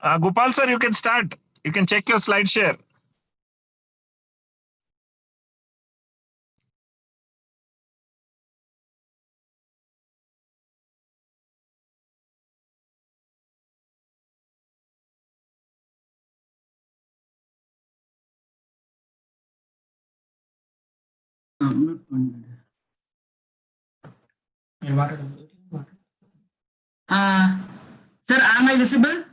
Gopal sir, you can start. You can check your slide share. Sir, am I visible?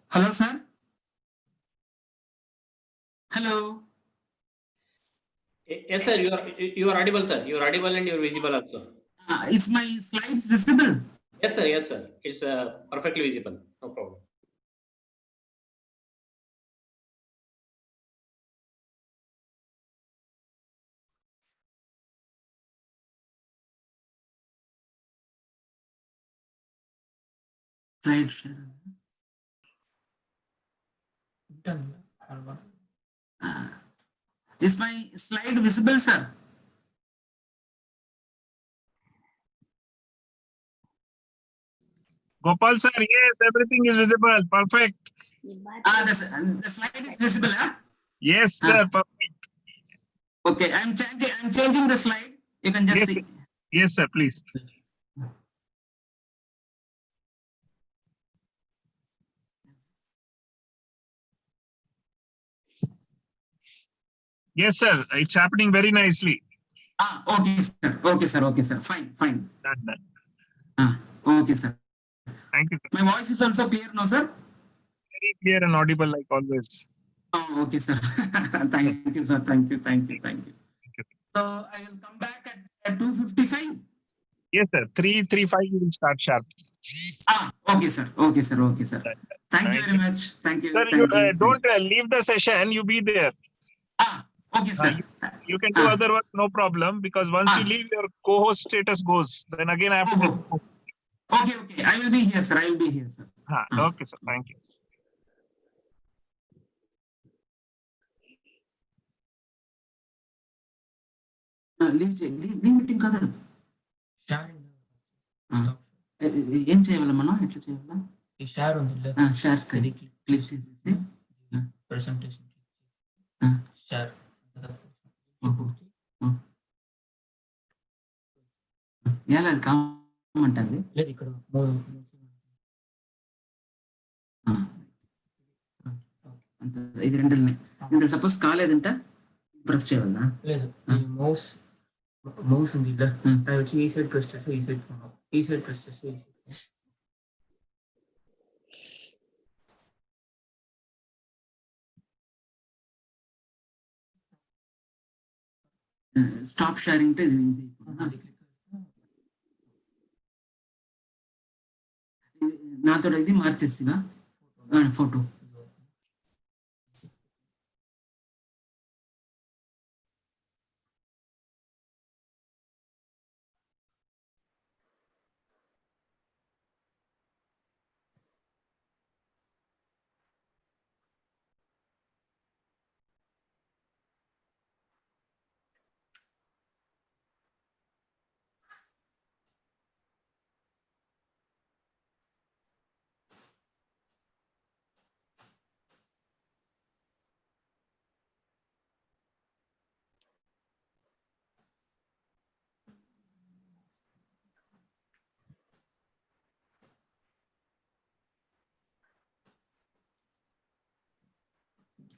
Hello, sir. Hello. Yes, sir. You are audible, sir. You are audible and you are visible also. Is my slides visible? Yes, sir. Yes, sir. It's perfectly visible. No problem. Slide share. Is my slide visible, sir? Gopal sir, yes, everything is visible. Perfect. The slide is visible, huh? Yes, sir. Perfect. Okay, I'm changing the slide. You can just Yes, see. yes, sir. Please. Yes, sir. It's happening very nicely. Okay, sir. Okay, sir. Okay, sir. Fine. Done. Okay, sir. Thank you, sir. My voice is also clear now, sir? Very clear and audible like always. Oh, okay, sir. Thank you, sir. Thank you. So I will come back at 2:55. Yes, sir. 3:35 we will start sharp. Okay, sir. Thank you very much. Thank you. Sir, you don't leave the session. You be there. Okay, sir. You can do other work, no problem. Because once you leave, your co-host status goes. Then again, I have to. Okay. I will be here, sir. Okay, sir. Thank you. Leave meeting కాదు ఏం చేయాలి మనం ఎట్లా చేయాలా ఈ share ఉంది share screen click చేసేసి presentation share ఎలా అది కామంటుంది లేదు ఇక్కడ ఇది రెండు ఇందులో సపోజ్ కాలేదంట ప్రెస్ చేయాలా లేదు మౌస్ ఉంది ఇలా అది వచ్చి ఈ సైడ్ ప్రెస్ చేస్తే ఈ సైడ్ ప్రెస్ చేస్తే స్టాప్ షేరింగ్ నాతో ఇది మార్చేసిన ఫోటో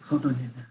ఫోటో లేదా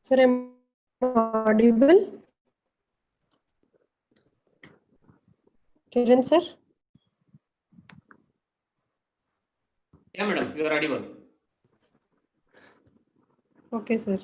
Sir, am I audible? Kiran sir? Yeah, madam, you are audible. Okay, sir.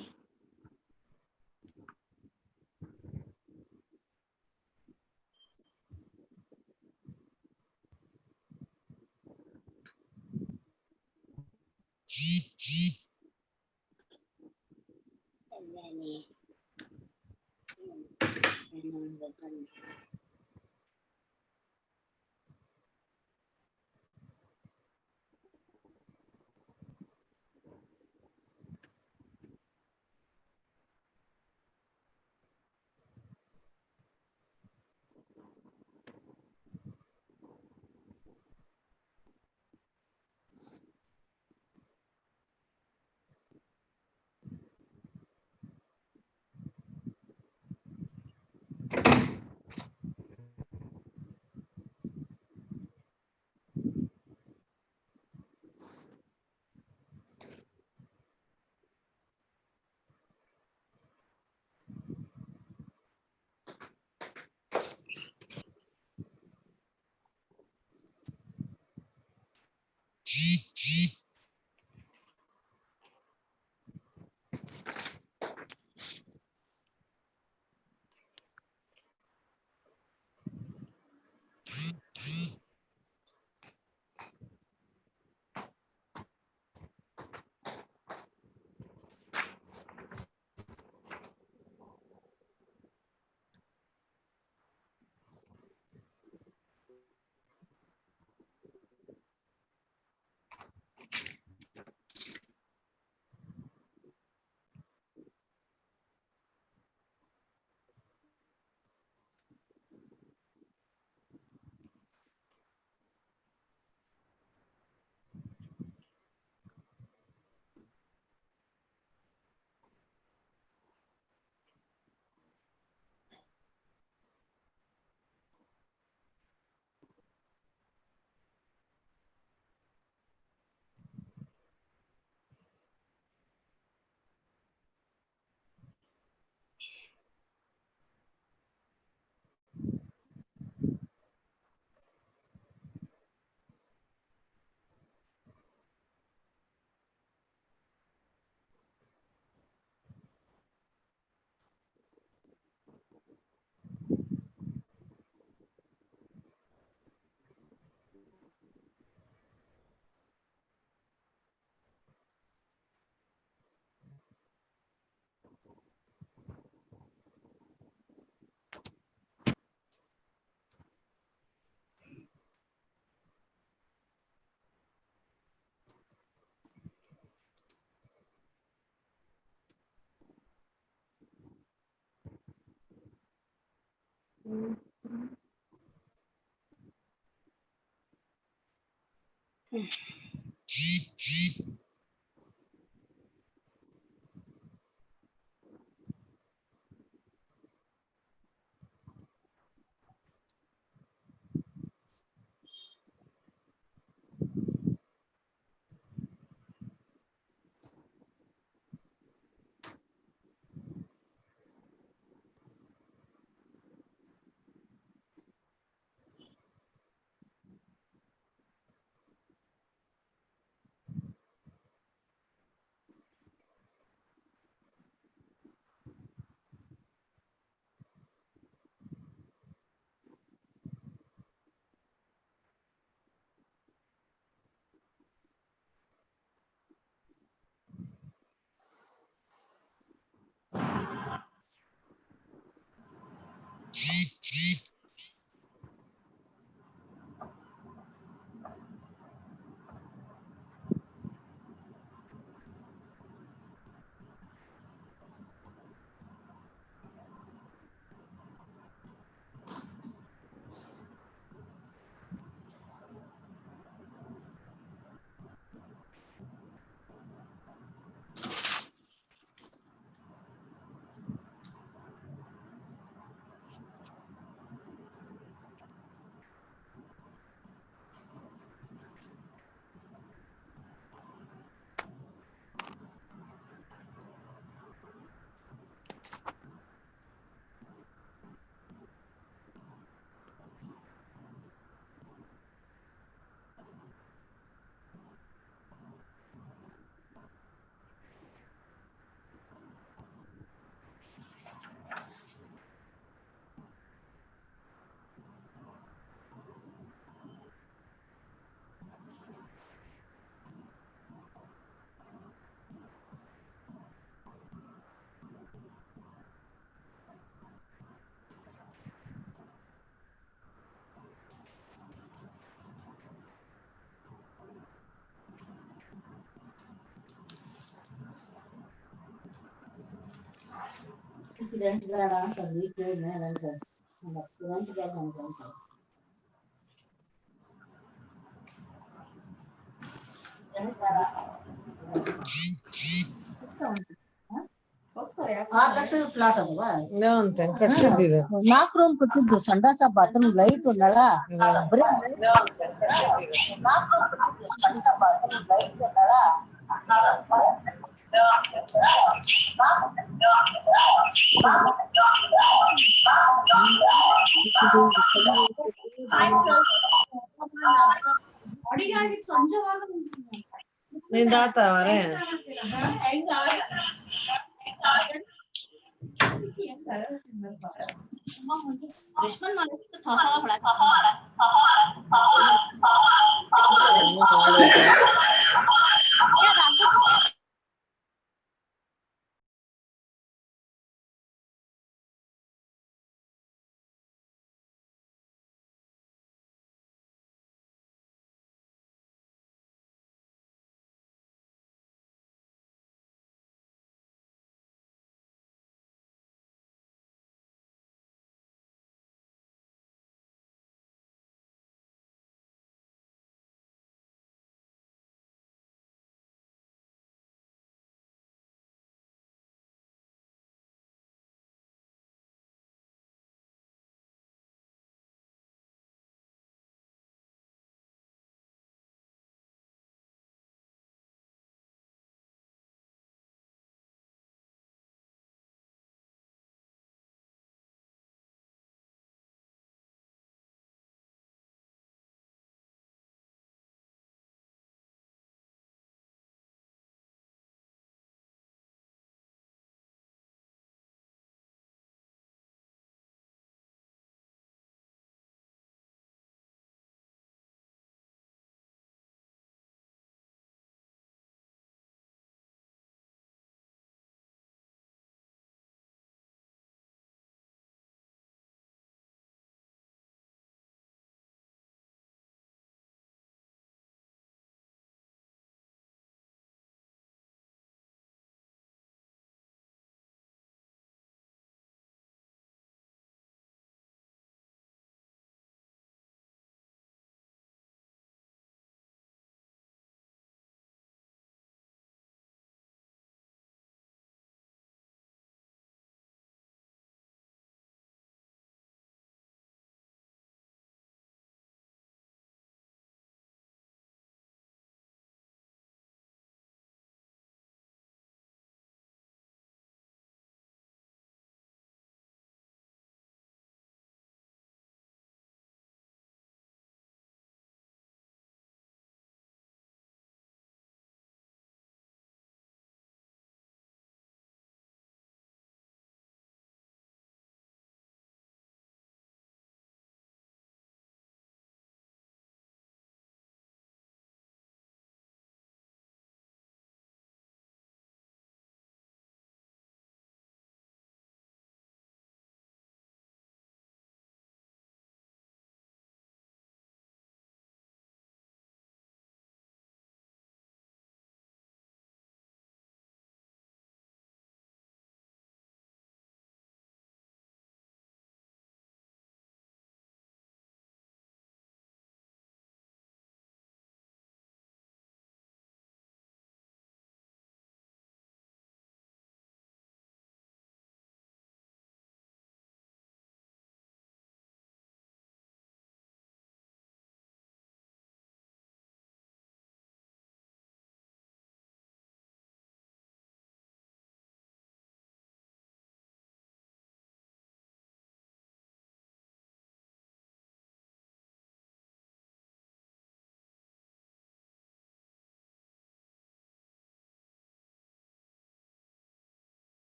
Plot ಅದವಾ ಅಂತ ಕಟ್ಸಿದ್ದಿದೆ 4 ರೂಮ್ ಕೊಟ್ಟಿದ್ದು ಸಂಡಾಸ ಬಾತ್ರೂಮ್ ಲೈಟ್ ನಳ ಬರೀ ನಿಂದಾತವರೇ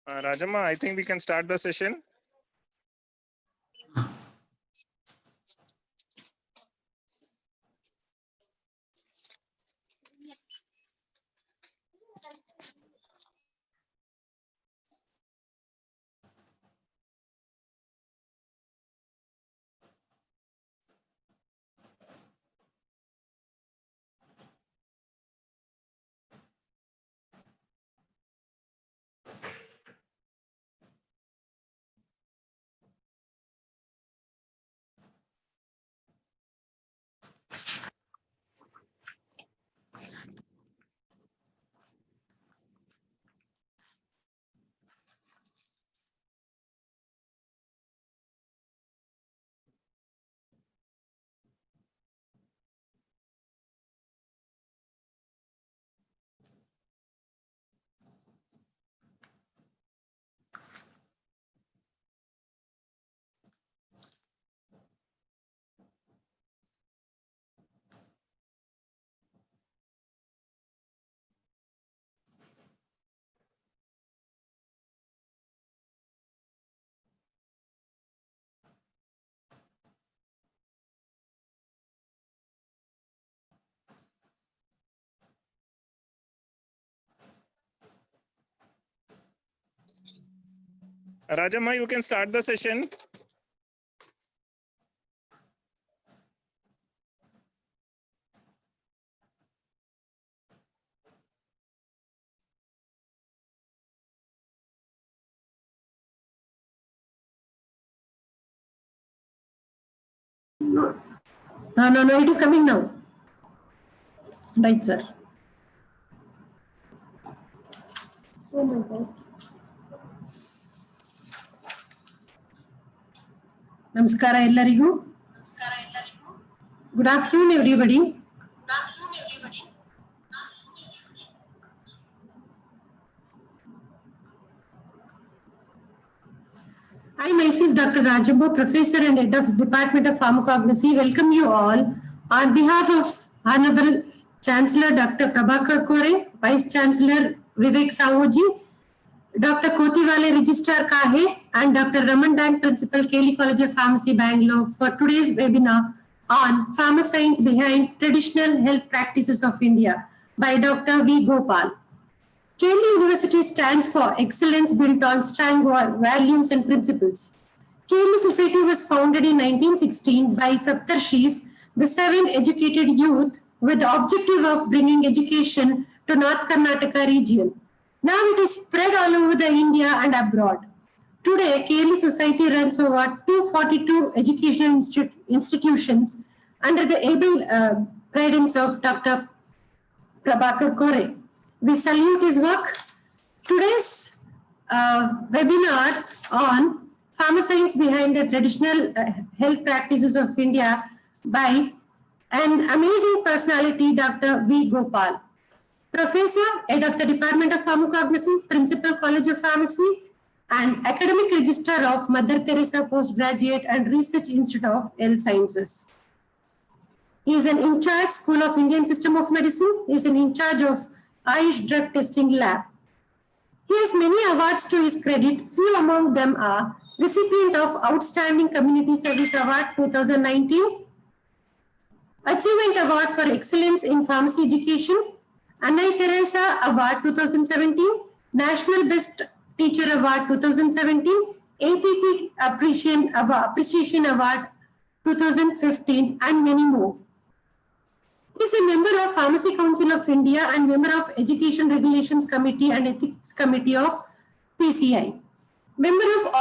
Rajamma, I think we can start the session. Rajamma, you can start the session. No, it is coming now. Right, sir. Oh my God. Namaskara ellarigu. Good afternoon, everybody. I myself, Dr. Rajamma, Professor and Head of Department of Pharmacognosy, welcome you all on behalf of Honorable Chancellor Dr. Prabhakar Kore, Vice Chancellor Vivek Saoji, Dr. Kotiwale Registrar Kahe, and Dr. Raman Dan, Principal, Kelly College of Pharmacy, Bangalore, for today's webinar on Pharmascience Behind Traditional Health Practices of India by Dr. V. Gopal. Kelly University stands for excellence built on strong values and principles. Kelly Society was founded in 1916 by Saptarshis, the 7 educated youth, with the objective of bringing education to North Karnataka region. Now it is spread all over the India and abroad. Today, Kelly Society runs over 242 educational institutions under the able guidance of Dr. Prabhakar Kore. We salute his work. Today's webinar on Pharmascience Behind the Traditional Health Practices of India by an amazing personality, Dr. V. Gopal. Professor, Head of the Department of Pharmacognosy, Principal, College of Pharmacy, and Academic Registrar of Mother Teresa Postgraduate and Research Institute of Health Sciences. He is an in charge School of Indian System of Medicine. He is an in charge of Ayush Drug Testing Lab. He has many awards to his credit. Few among them are recipient of Outstanding Community Service Award 2019, Achievement Award for Excellence in Pharmacy Education, Anna Teresa Award 2017, National Best Teacher Award 2017, APP Appreciation Award 2015, and many more. He is a member of Pharmacy Council of India and member of Education Regulations Committee and Ethics Committee of PCI. Member of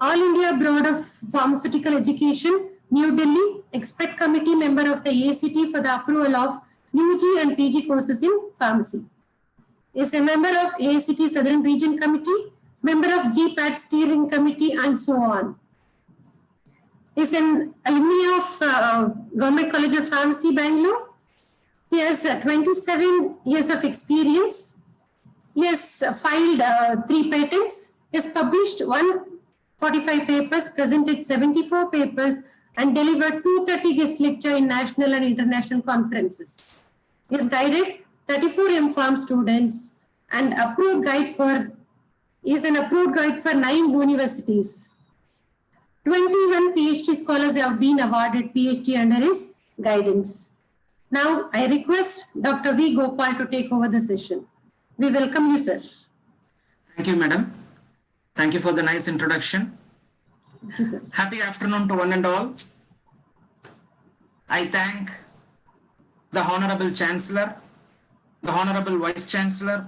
All India Board of Pharmaceutical Education, New Delhi, Expert Committee member of the ACT for the approval of UG and PG courses in pharmacy. Is a member of ACT Southern Region Committee, member of GPAT Steering Committee, and so on. Is an alumni of Government College of Pharmacy, Bangalore. He has 27 years of experience. He has filed 3 patents. He has published 145 papers, presented 74 papers, and delivered 230 guest lectures in national and international conferences. He has guided 34 M.Pharm students, and is an approved guide for 9 universities. 21 PhD scholars have been awarded PhD under his guidance. Now, I request Dr. V. Gopal to take over the session. We welcome you, sir. Thank you, madam. Thank you for the nice introduction. Thank you, sir. Happy afternoon to one and all. I thank the Honorable Chancellor, the Honorable Vice Chancellor,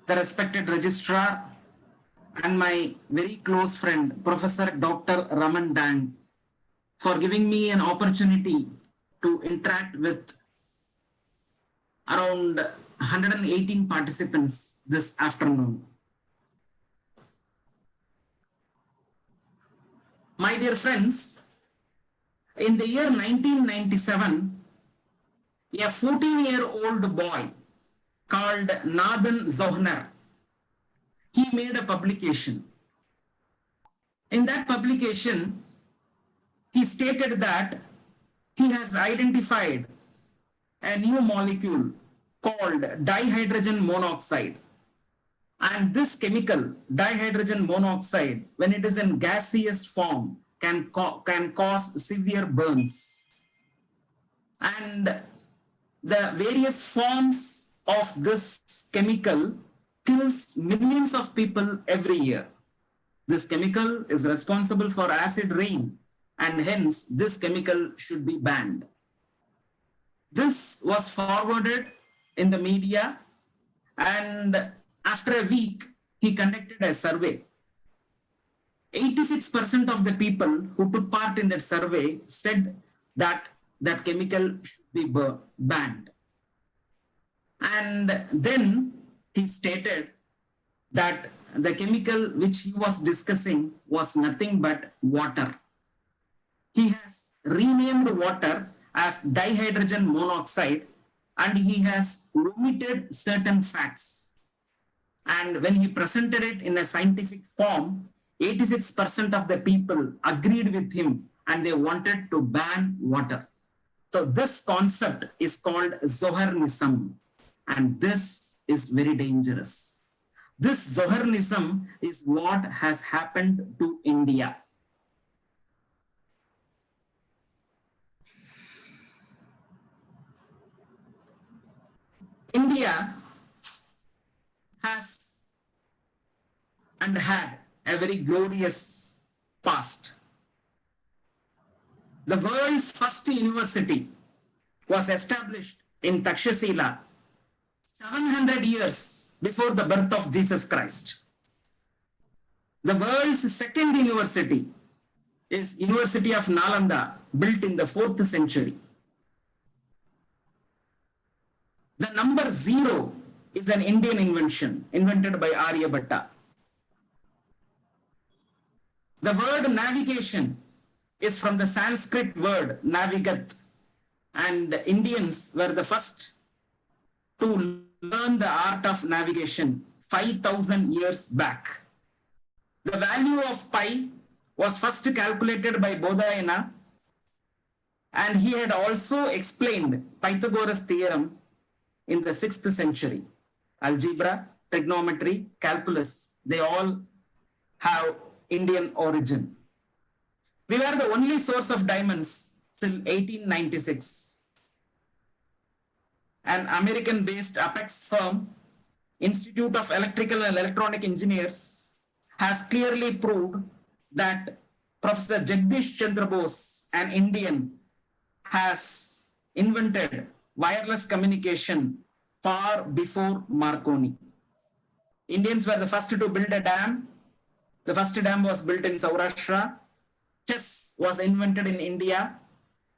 the respected Registrar, and my very close friend, Professor Dr. Raman Dang, for giving me an opportunity to interact with around 118 participants this afternoon. My dear friends, in the year 1997, a 14-year-old boy called Nathan Zohner, he made a publication. In that publication, he stated that he has identified a new molecule called dihydrogen monoxide. And this chemical, dihydrogen monoxide, when it is in gaseous form, can cause severe burns. And the various forms of this chemical kills millions of people every year. This chemical is responsible for acid rain, and hence this chemical should be banned. This was forwarded in the media, and after a week, he conducted a survey. 86% of the people who took part in that survey said that that chemical should be banned. And then he stated that the chemical which he was discussing was nothing but water. He has renamed water as dihydrogen monoxide, and he has omitted certain facts. And when he presented it in a scientific form, 86% of the people agreed with him and they wanted to ban water. So this concept is called Zoharnism, and this is very dangerous. This Zoharnism is what has happened to India. India has and had a very glorious past. The world's first university was established in Takshashila 700 years before the birth of Jesus Christ. The world's second university is University of Nalanda, built in the 4th century. The number 0 is an Indian invention invented by Aryabhatta. The word navigation is from the Sanskrit word navigat, and Indians were the first to learn the art of navigation 5,000 years back. The value of pi was first calculated by Bodhayana, and he had also explained Pythagoras' theorem in the 6th century. Algebra, trigonometry, calculus, they all have Indian origin. We were the only source of diamonds till 1896. An American-based apex firm, Institute of Electrical and Electronic Engineers, has clearly proved that Professor Jagdish Chandra Bose, an Indian, has invented wireless communication far before Marconi. Indians were the first to build a dam. The first dam was built in Saurashtra. Chess was invented in India.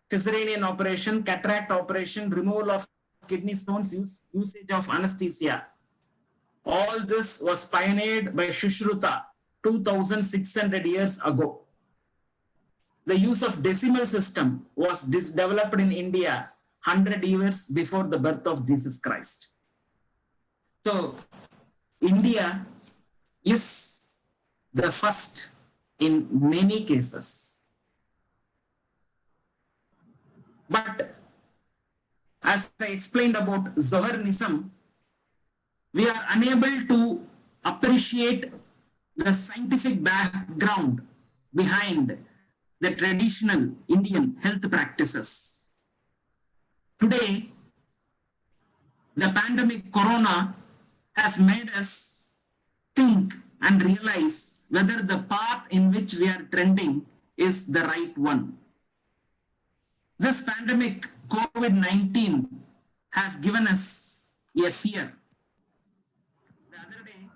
Caesarean operation, cataract operation, removal of kidney stones, usage of anesthesia. All this was pioneered by Shushruta 2,600 years ago. The use of decimal system was developed in India 100 years before the birth of Jesus Christ. So, India is the first in many cases. But as I explained about Zoharnism, we are unable to appreciate the scientific background behind the traditional Indian health practices. Today, the pandemic corona has made us think and realize whether the path in which we are trending is the right one. This pandemic, COVID-19, has given us a fear. The other day,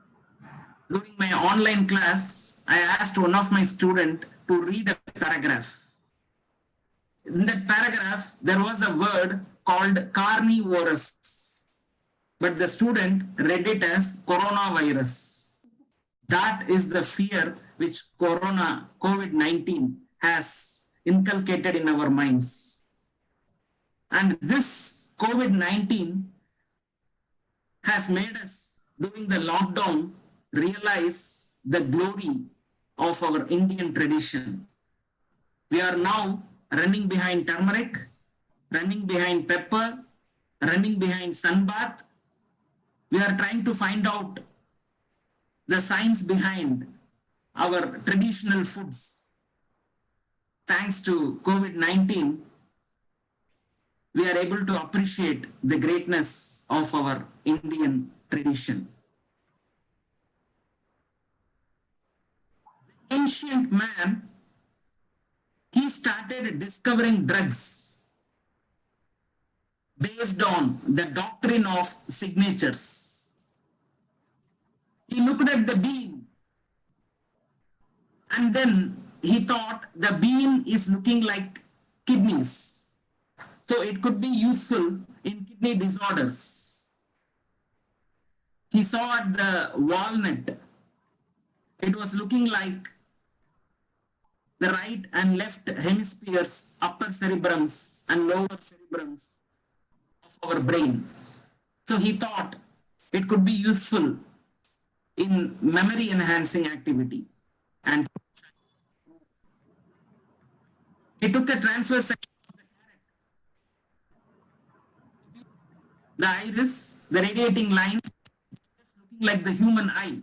during my online class, I asked one of my students to read a paragraph. In that paragraph, there was a word called carnivorous, but the student read it as coronavirus. That is the fear which COVID-19 has inculcated in our minds. And this COVID-19 has made us, during the lockdown, realize the glory of our Indian tradition. We are now running behind turmeric, running behind pepper, running behind sunbath. We are trying to find out the science behind our traditional foods. Thanks to COVID-19, we are able to appreciate the greatness of our Indian tradition. Ancient man, he started discovering drugs based on the doctrine of signatures. He looked at the bean and then he thought the bean is looking like kidneys. So it could be useful in kidney disorders. He saw at the walnut, it was looking like the right and left hemispheres, upper cerebrums and lower cerebrums of our brain. So he thought it could be useful in memory enhancing activity. And he took a transverse section of the iris, the radiating lines, looking like the human eye.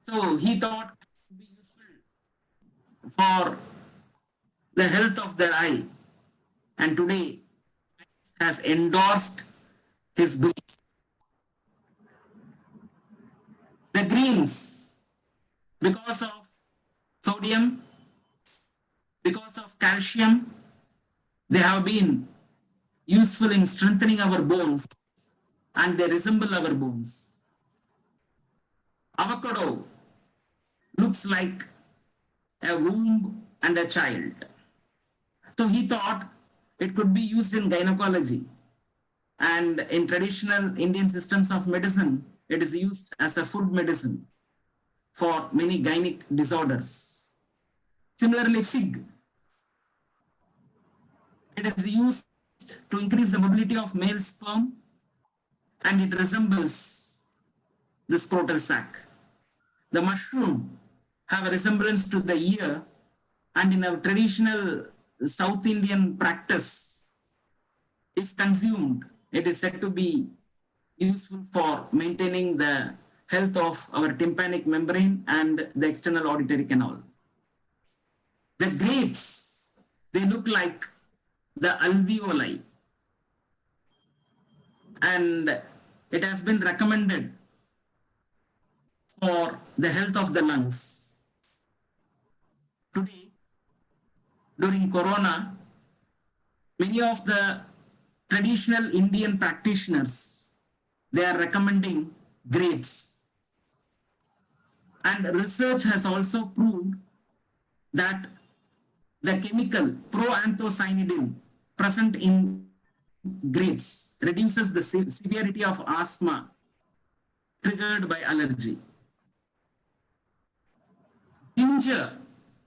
So he thought it would be useful for the health of their eye. And today has endorsed his belief. The greens, because of sodium, because of calcium, they have been useful in strengthening our bones and they resemble our bones. Avocado looks like a womb and a child. So he thought it could be used in gynecology. And in traditional Indian systems of medicine, it is used as a food medicine for many gynec disorders. Similarly, fig, it is used to increase the mobility of male sperm and it resembles the scrotal sac. The mushroom have a resemblance to the ear, and in our traditional South Indian practice, if consumed, it is said to be useful for maintaining the health of our tympanic membrane and the external auditory canal. The grapes, they look like the alveoli, and it has been recommended for the health of the lungs. Today, during Corona, many of the traditional Indian practitioners, they are recommending grapes. And research has also proved that the chemical proanthocyanidin present in grapes reduces the severity of asthma triggered by allergy. Ginger,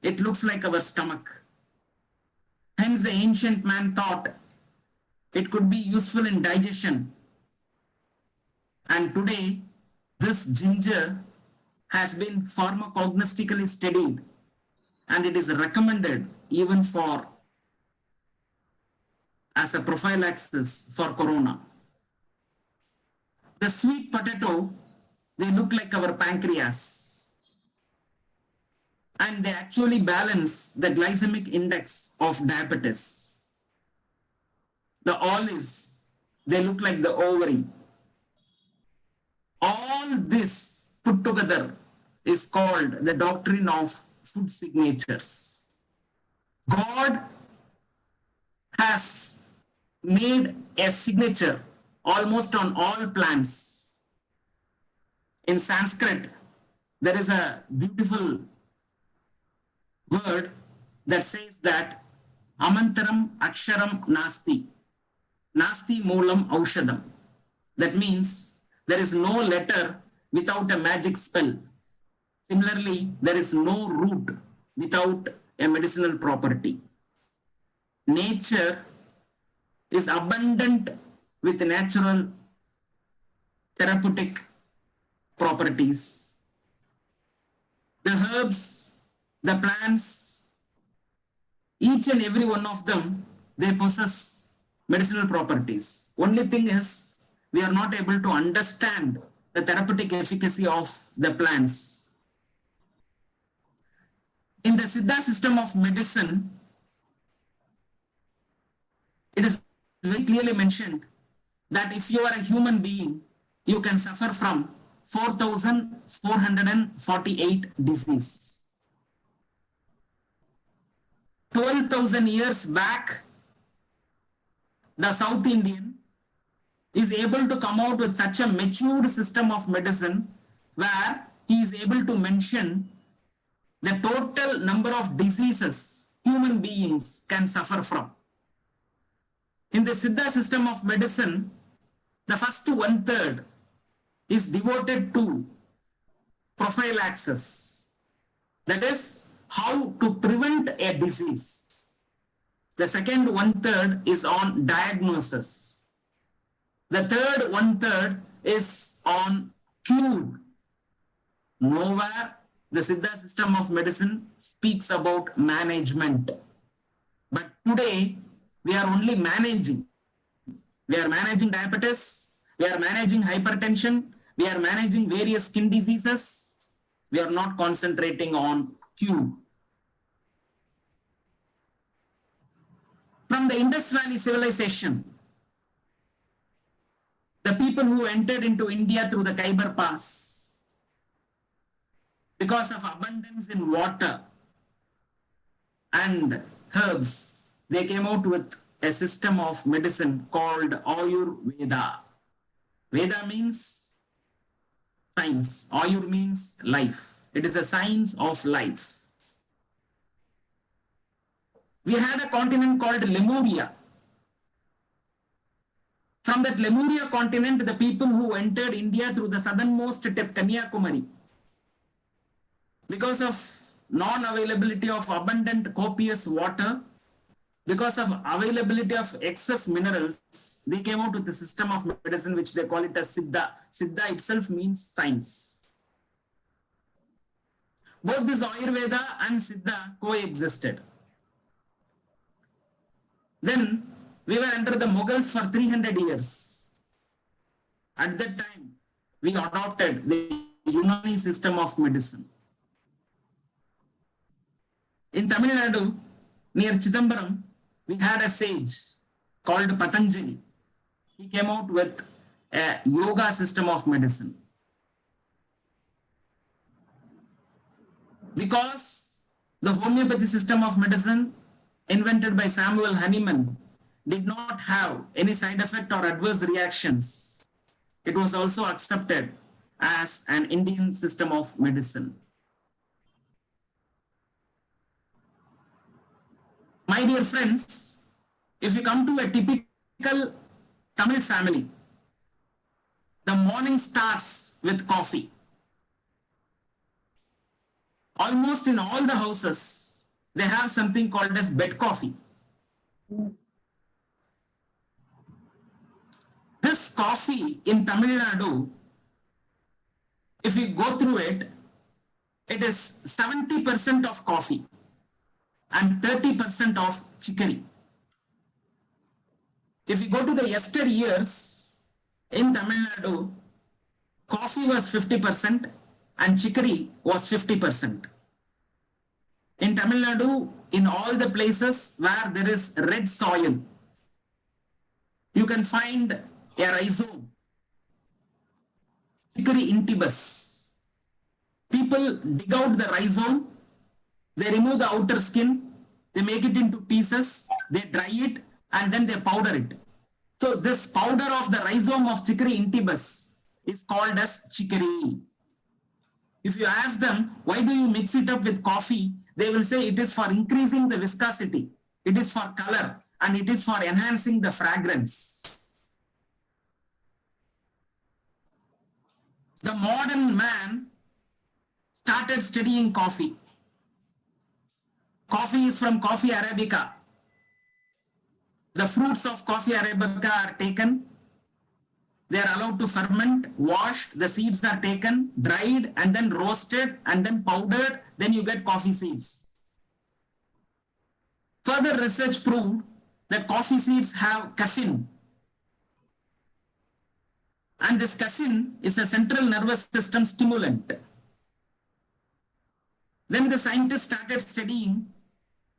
it looks like our stomach. Hence the ancient man thought it could be useful in digestion. And today, this ginger has been pharmacognostically studied and it is recommended even for as a prophylaxis for corona. The sweet potato, they look like our pancreas. And they actually balance the glycemic index of diabetes. The olives, they look like the ovary. All this put together is called the doctrine of food signatures. God has made a signature almost on all plants. In Sanskrit, there is a beautiful word that says that amantaram aksharam nasti, nasti moolam aushadam. That means there is no letter without a magic spell. Similarly, there is no root without a medicinal property. Nature is abundant with natural therapeutic properties. The herbs, the plants, each and every one of them, they possess medicinal properties. Only thing is, we are not able to understand the therapeutic efficacy of the plants. In the Siddha system of medicine, it is very clearly mentioned that if you are a human being, you can suffer from 4,448 diseases. 12,000 years back, the South Indian is able to come out with such a matured system of medicine where he is able to mention the total number of diseases human beings can suffer from. In the Siddha system of medicine, the first 1/3 is devoted to prophylaxis. That is how to prevent a disease. The second 1/3 is on diagnosis. The third 1/3 is on cure. Nowhere the Siddha system of medicine speaks about management. But today, we are only managing. We are managing diabetes, we are managing hypertension, we are managing various skin diseases. We are not concentrating on cure. From the Indus Valley civilization, the people who entered into India through the Khyber Pass, because of abundance in water and herbs, they came out with a system of medicine called Ayurveda. Veda means science. Ayur means life. It is a science of life. We had a continent called Lemuria. From that Lemuria continent, the people who entered India through the southernmost tip, Kanyakumari, because of non-availability of abundant copious water, because of availability of excess minerals, they came out with a system of medicine which they call it as Siddha. Siddha itself means science. Both this Ayurveda and Siddha coexisted. Then we were under the Mughals for 300 years. At that time, we adopted the Unani system of medicine. In Tamil Nadu, near Chidambaram, we had a sage called Patanjali. He came out with a yoga system of medicine. Because the homeopathy system of medicine invented by Samuel Hahnemann did not have any side effect or adverse reactions, it was also accepted as an Indian system of medicine. My dear friends, if you come to a typical Tamil family, the morning starts with coffee. Almost in all the houses, they have something called as bed coffee. This coffee in Tamil Nadu, if you go through it, it is 70% of coffee and 30% of chicory. If you go to the yesteryears, in Tamil Nadu, coffee was 50% and chicory was 50%. In Tamil Nadu, in all the places where there is red soil, you can find a rhizome, Chicory intybus. People dig out the rhizome, they remove the outer skin, they make it into pieces, they dry it, and then they powder it. So this powder of the rhizome of Chicory intybus is called as chicory. If you ask them, why do you mix it up with coffee? They will say it is for increasing the viscosity, it is for color, and it is for enhancing the fragrance. The modern man started studying coffee. Coffee is from Coffea arabica. The fruits of Coffea arabica are taken. They are allowed to ferment, washed, the seeds are taken, dried, and then roasted, and then powdered, then you get coffee seeds. Further research proved that coffee seeds have caffeine. And this caffeine is a central nervous system stimulant. Then the scientists started studying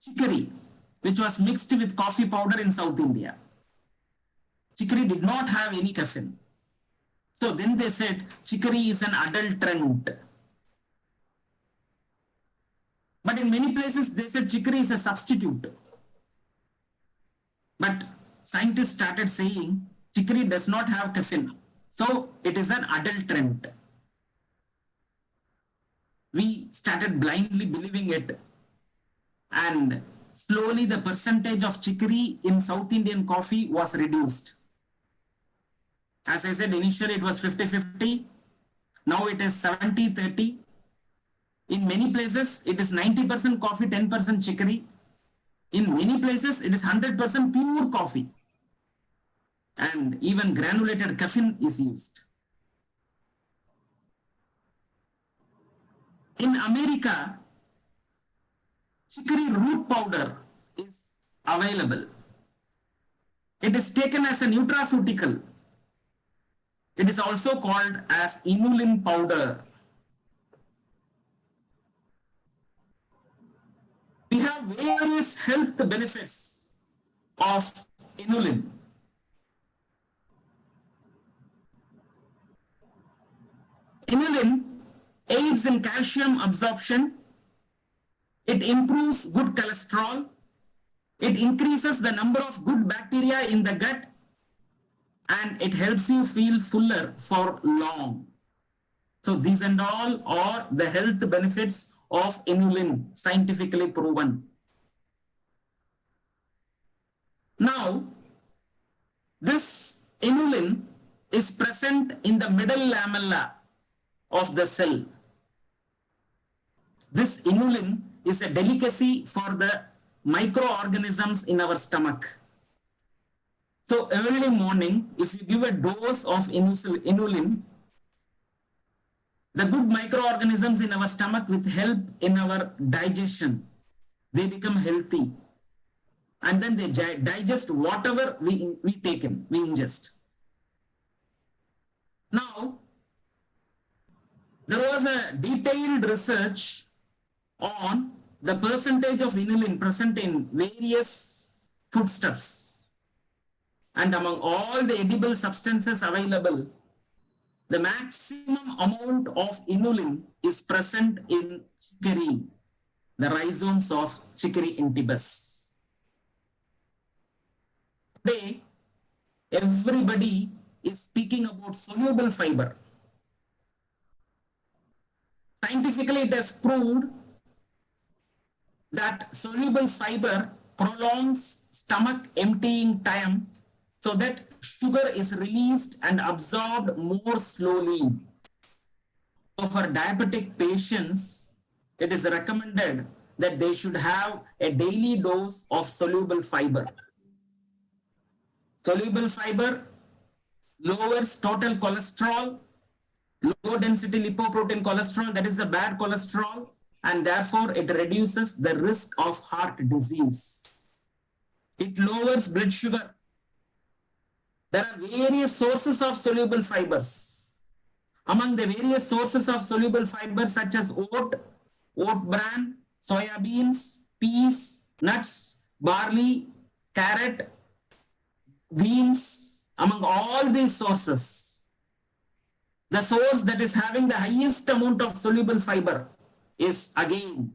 chicory, which was mixed with coffee powder in South India. Chicory did not have any caffeine. So then they said chicory is an adulterant. But in many places they said chicory is a substitute. But scientists started saying chicory does not have caffeine. So it is an adulterant. We started blindly believing it. And slowly the percentage of chicory in South Indian coffee was reduced. As I said, initially it was 50-50. Now it is 70-30. In many places, it is 90% coffee, 10% chicory. In many places, it is 100% pure coffee. And even granulated caffeine is used. In America, chicory root powder is available. It is taken as a nutraceutical. It is also called as inulin powder. We have various health benefits of inulin. Inulin aids in calcium absorption. It improves good cholesterol. It increases the number of good bacteria in the gut. And it helps you feel fuller for long. So these and all are the health benefits of inulin, scientifically proven. Now, this inulin is present in the middle lamella of the cell. This inulin is a delicacy for the microorganisms in our stomach. So early morning, if you give a dose of inulin, the good microorganisms in our stomach with help in our digestion, they become healthy. And then they digest whatever we take in, we ingest. Now, there was a detailed research on the percentage of inulin present in various foodstuffs. And among all the edible substances available, the maximum amount of inulin is present in chicory, the rhizomes of Chicory intybus. Today, everybody is speaking about soluble fiber. Scientifically, it has proved that soluble fiber prolongs stomach emptying time so that sugar is released and absorbed more slowly. So for diabetic patients, it is recommended that they should have a daily dose of soluble fiber. Soluble fiber lowers total cholesterol, low density lipoprotein cholesterol, that is a bad cholesterol, and therefore it reduces the risk of heart disease. It lowers blood sugar. There are various sources of soluble fibers. Among the various sources of soluble fibers such as oat bran, soya beans, peas, nuts, barley, carrot, beans, among all these sources, the source that is having the highest amount of soluble fiber is again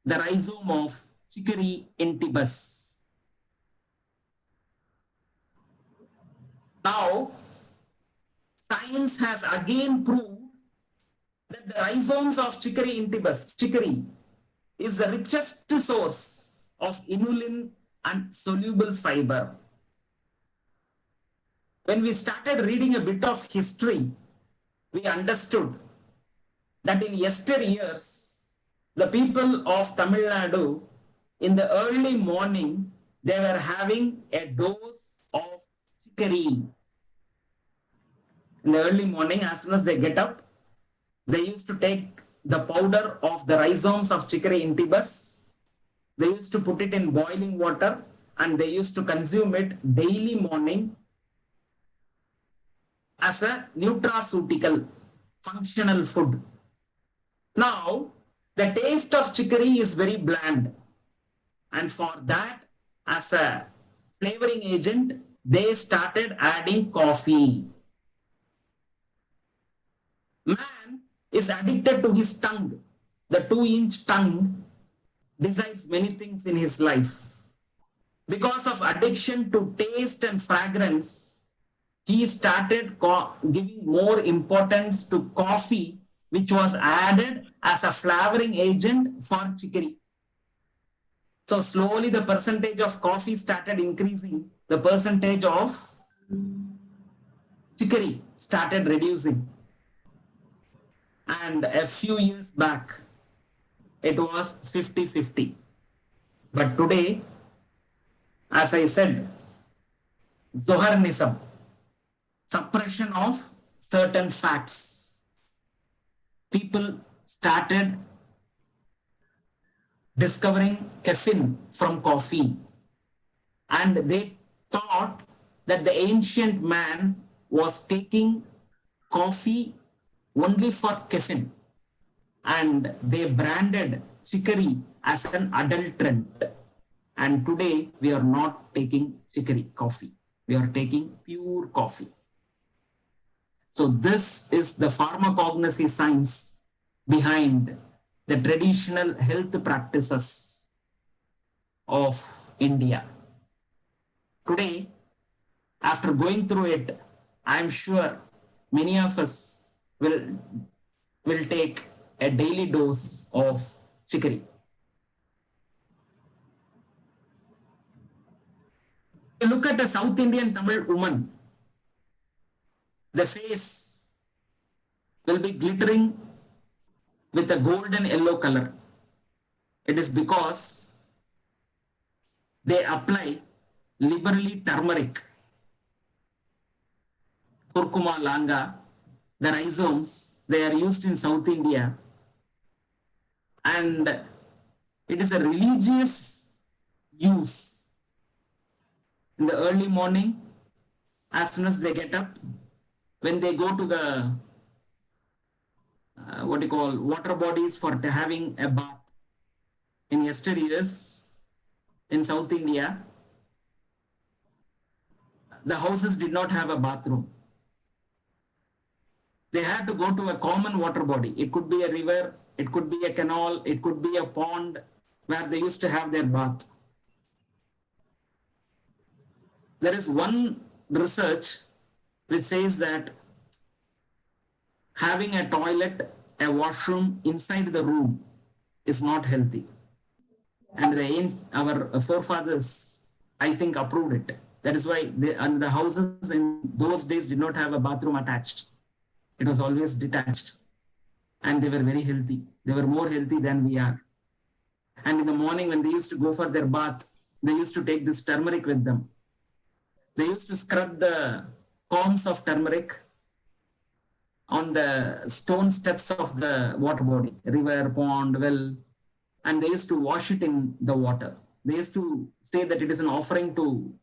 the rhizome of Chicory intybus. Now, science has again proved that the rhizomes of Chicory intybus, chicory, is the richest source of inulin and soluble fiber. When we started reading a bit of history, we understood that in yesteryears, the people of Tamil Nadu, in the early morning, they were having a dose of chicory. In the early morning, as soon as they get up, they used to take the powder of the rhizomes of Chicory intybus. They used to put it in boiling water and they used to consume it daily morning as a nutraceutical functional food. Now, the taste of chicory is very bland, and for that, as a flavoring agent, they started adding coffee. Man is addicted to his tongue. The 2-inch tongue decides many things in his life. Because of addiction to taste and fragrance, he started giving more importance to coffee, which was added as a flavoring agent for chicory. So slowly the percentage of coffee started increasing. The percentage of chicory started reducing. And a few years back, it was 50-50. But today, as I said, Zoharnism, suppression of certain facts. People started discovering caffeine from coffee, and they thought that the ancient man was taking coffee only for caffeine, and they branded chicory as an adulterant. And today we are not taking chicory coffee, we are taking pure coffee. So this is the pharmacognosy science behind the traditional health practices of India. Today, after going through it, I am sure many of us will take a daily dose of chicory. If you look at a South Indian Tamil woman, the face will be glittering with a golden yellow color. It is because they apply liberally turmeric, curcuma langa, the rhizomes. They are used in South India, and it is a religious use. In the early morning, as soon as they get up, when they go to the water bodies for having a bath. In yesteryears, in South India, the houses did not have a bathroom. They had to go to a common water body. It could be a river, it could be a canal, it could be a pond where they used to have their bath. There is one research which says that having a toilet, a washroom inside the room is not healthy. And our forefathers, I think, approved it. That is why the houses in those days did not have a bathroom attached. It was always detached. And they were very healthy. They were more healthy than we are. And in the morning when they used to go for their bath, they used to take this turmeric with them. They used to scrub the corns of turmeric on the stone steps of the water body, river, pond, well, and they used to wash it in the water. They used to say that it is an offering to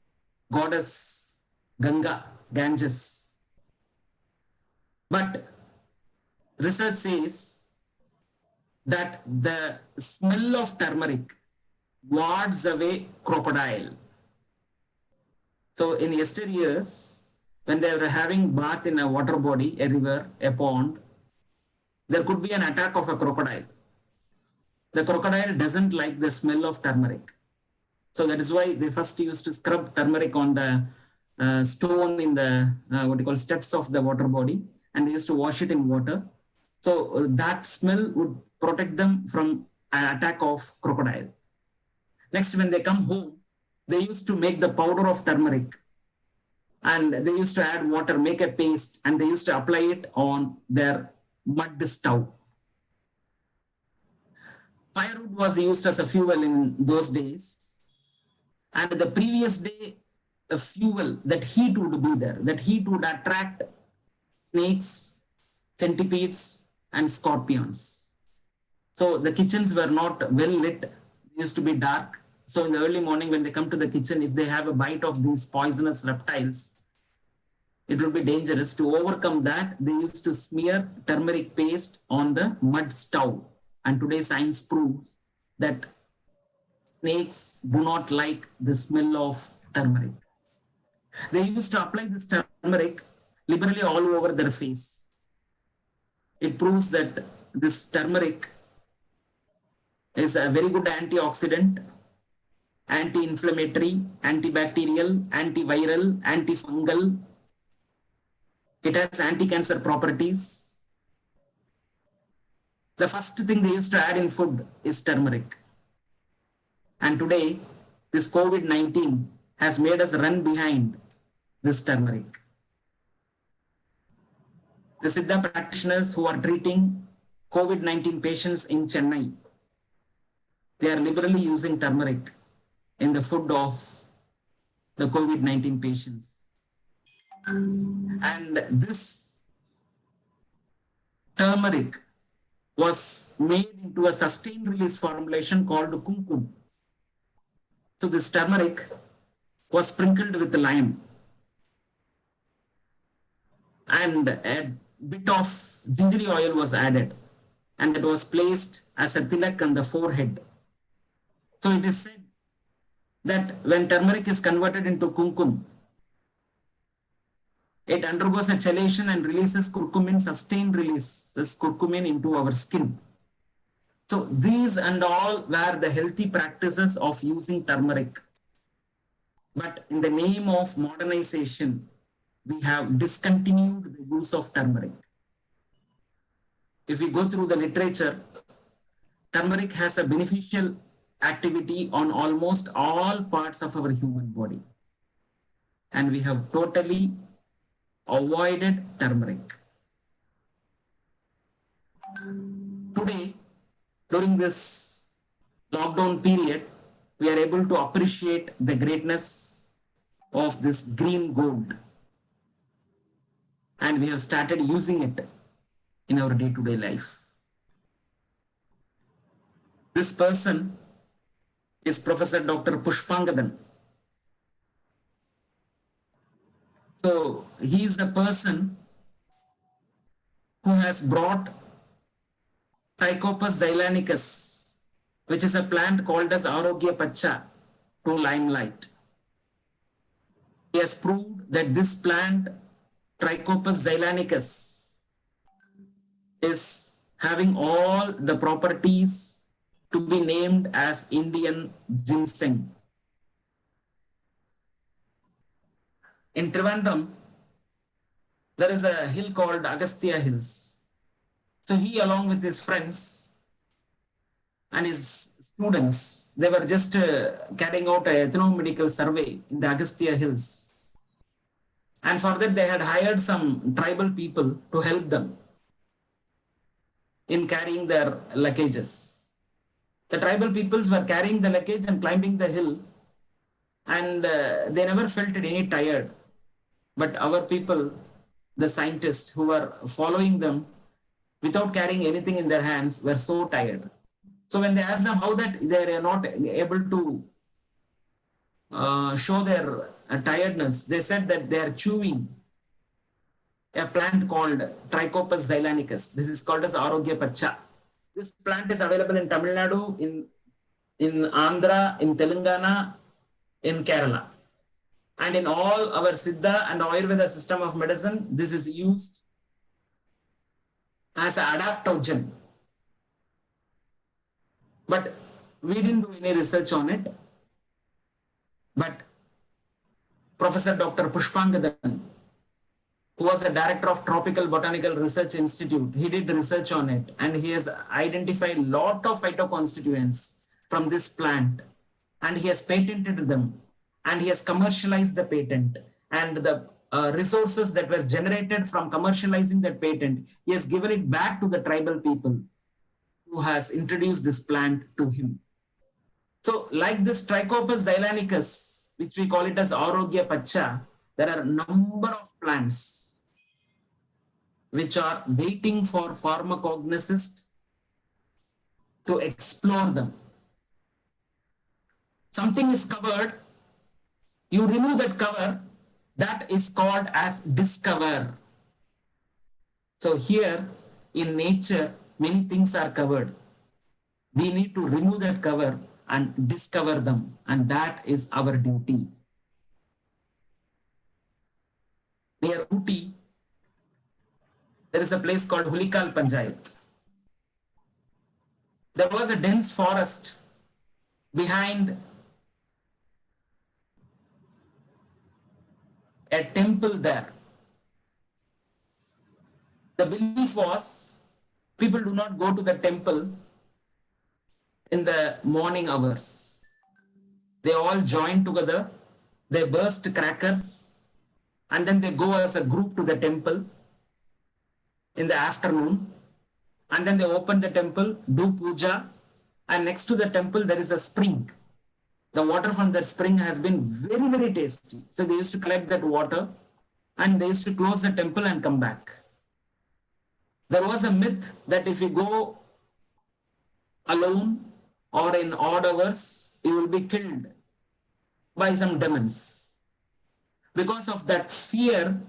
goddess Ganga, Ganges. But research says that the smell of turmeric wards away crocodile. So in yesteryears, when they were having bath in a water body, a river, a pond, there could be an attack of a crocodile. The crocodile doesn't like the smell of turmeric. So that is why they first used to scrub turmeric on the stone in the what you call steps of the water body, and they used to wash it in water. So that smell would protect them from an attack of crocodile. Next, when they come home, they used to make the powder of turmeric, and they used to add water, make a paste, and they used to apply it on their mud stove. Firewood was used as a fuel in those days. And the previous day, the fuel, that heat would be there. That heat would attract snakes, centipedes, and scorpions. So the kitchens were not well lit. They used to be dark. So in the early morning, when they come to the kitchen, if they have a bite of these poisonous reptiles, it will be dangerous. To overcome that, they used to smear turmeric paste on the mud stove. And today science proves that snakes do not like the smell of turmeric. They used to apply this turmeric liberally all over their face. It proves that this turmeric is a very good antioxidant, anti-inflammatory, antibacterial, antiviral, antifungal. It has anti-cancer properties. The first thing they used to add in food is turmeric. And today, this COVID-19 has made us run behind this turmeric. The Siddha practitioners who are treating COVID-19 patients in Chennai, they are liberally using turmeric in the food of the COVID-19 patients. And this turmeric was made into a sustained release formulation called kumkum. So this turmeric was sprinkled with lime, and a bit of gingery oil was added, and it was placed as a tilak on the forehead. So it is said that when turmeric is converted into kumkum, it undergoes a chelation and releases curcumin, sustained releases curcumin into our skin. So these and all were the healthy practices of using turmeric. But in the name of modernization, we have discontinued the use of turmeric. If we go through the literature, turmeric has a beneficial activity on almost all parts of our human body. And we have totally avoided turmeric. Today, during this lockdown period, we are able to appreciate the greatness of this green gold. And we have started using it in our day-to-day life. This person is Professor Dr. Pushpangadan. So he is the person who has brought Trichopus xylanicus, which is a plant called as Arogya Pacha, to limelight. He has proved that this plant, Trichopus xylanicus, is having all the properties to be named as Indian ginseng. In Trivandrum, there is a hill called Agastya Hills. So he, along with his friends and his students, they were just carrying out an ethnomedical survey in the Agastya Hills. And for that, they had hired some tribal people to help them in carrying their luggages. The tribal peoples were carrying the luggage and climbing the hill, and they never felt any tired. But our people, the scientists who were following them without carrying anything in their hands, were so tired. So when they asked them how that they are not able to show their tiredness, they said that they are chewing a plant called Trichopus xylanicus. This is called as Arogya Pacha. This plant is available in Tamil Nadu, in Andhra, in Telangana, in Kerala. And in all our Siddha and Ayurveda system of medicine, this is used as an adaptogen. But we didn't do any research on it. But Professor Dr. Pushpangadan, who was the director of Tropical Botanical Research Institute, he did research on it, and he has identified a lot of phytoconstituents from this plant, and he has patented them, and he has commercialized the patent, and the resources that was generated from commercializing that patent, he has given it back to the tribal people who has introduced this plant to him. So like this Trichopus xylanicus, which we call it as Arogya Pacha, there are a number of plants which are waiting for pharmacognosists to explore them. Something is covered, you remove that cover, that is called as discover. So here in nature, many things are covered. We need to remove that cover and discover them, and that is our duty. Near Uti, there is a place called Hulikal Panchayat. There was a dense forest behind a temple there. The belief was people do not go to the temple in the morning hours. They all join together, they burst crackers, and then they go as a group to the temple in the afternoon, and then they open the temple, do puja, and next to the temple there is a spring. The water from that spring has been very, very tasty. So they used to collect that water and they used to close the temple and come back. There was a myth that if you go alone or in odd hours, you will be killed by some demons. Because of that fear,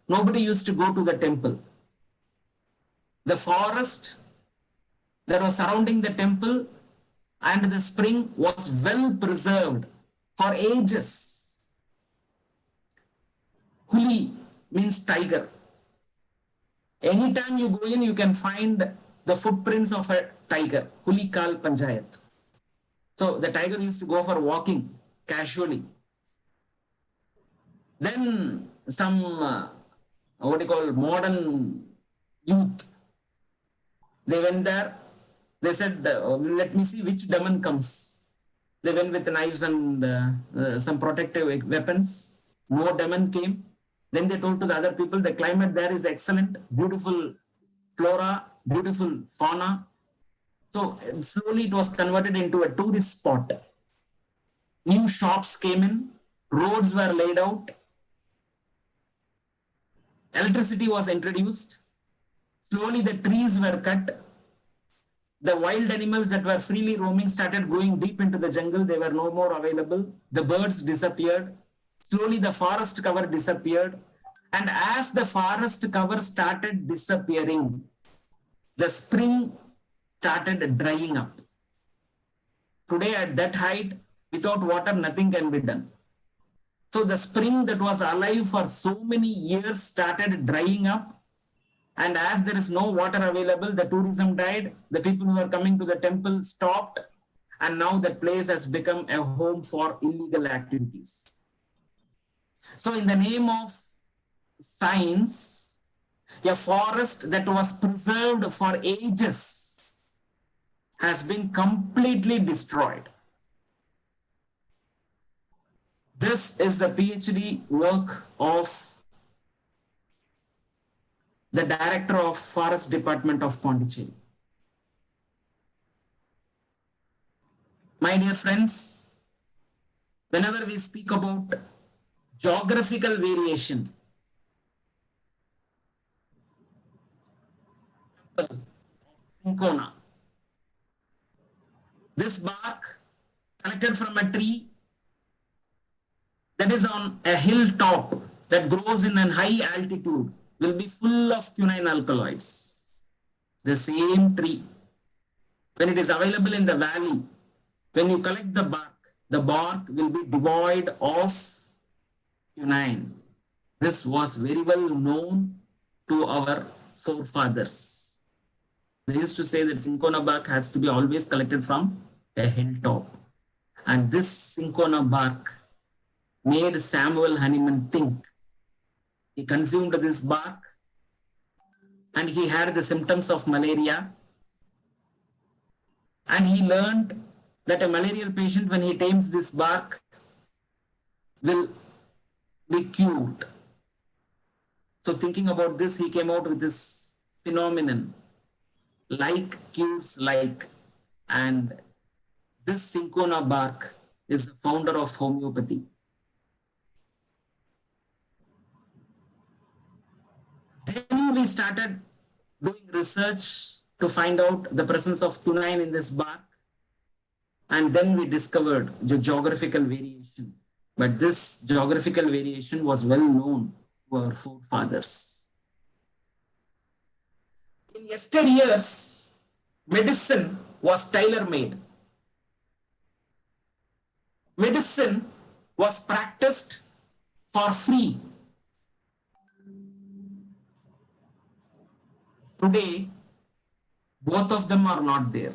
nobody used to go to the temple. The forest that was surrounding the temple and the spring was well preserved for ages. Huli means tiger. Anytime you go in, you can find the footprints of a tiger. Hulikal Panchayat. So the tiger used to go for walking casually. Then some, modern youth, they went there. They said, let me see which demon comes. They went with knives and some protective weapons. No demon came. Then they told to the other people, the climate there is excellent, beautiful flora, beautiful fauna. So slowly it was converted into a tourist spot. New shops came in, roads were laid out, electricity was introduced. Slowly the trees were cut. The wild animals that were freely roaming started going deep into the jungle. They were no more available. The birds disappeared. Slowly the forest cover disappeared. And as the forest cover started disappearing, the spring started drying up. Today at that height, without water, nothing can be done. So the spring that was alive for so many years started drying up. And as there is no water available, the tourism died. The people who are coming to the temple stopped. And now that place has become a home for illegal activities. So in the name of science, a forest that was preserved for ages has been completely destroyed. This is the PhD work of the director of Forest Department of Pondicherry. My dear friends, whenever we speak about geographical variation, cinchona, this bark collected from a tree that is on a hilltop that grows in a high altitude will be full of quinine alkaloids. The same tree, when it is available in the valley, when you collect the bark will be devoid of quinine. This was very well known to our forefathers. They used to say that cinchona bark has to be always collected from a hilltop. And this cinchona bark made Samuel Hahnemann think. He consumed this bark and he had the symptoms of malaria. And he learned that a malarial patient, when he takes this bark, will be cured. So thinking about this, he came out with this phenomenon, like cures like. And this cinchona bark is the founder of homeopathy. Then we started doing research to find out the presence of quinine in this bark. And then we discovered the geographical variation. But this geographical variation was well known to our forefathers. In yesteryears, medicine was tailor-made. Medicine was practiced for free. Today, both of them are not there.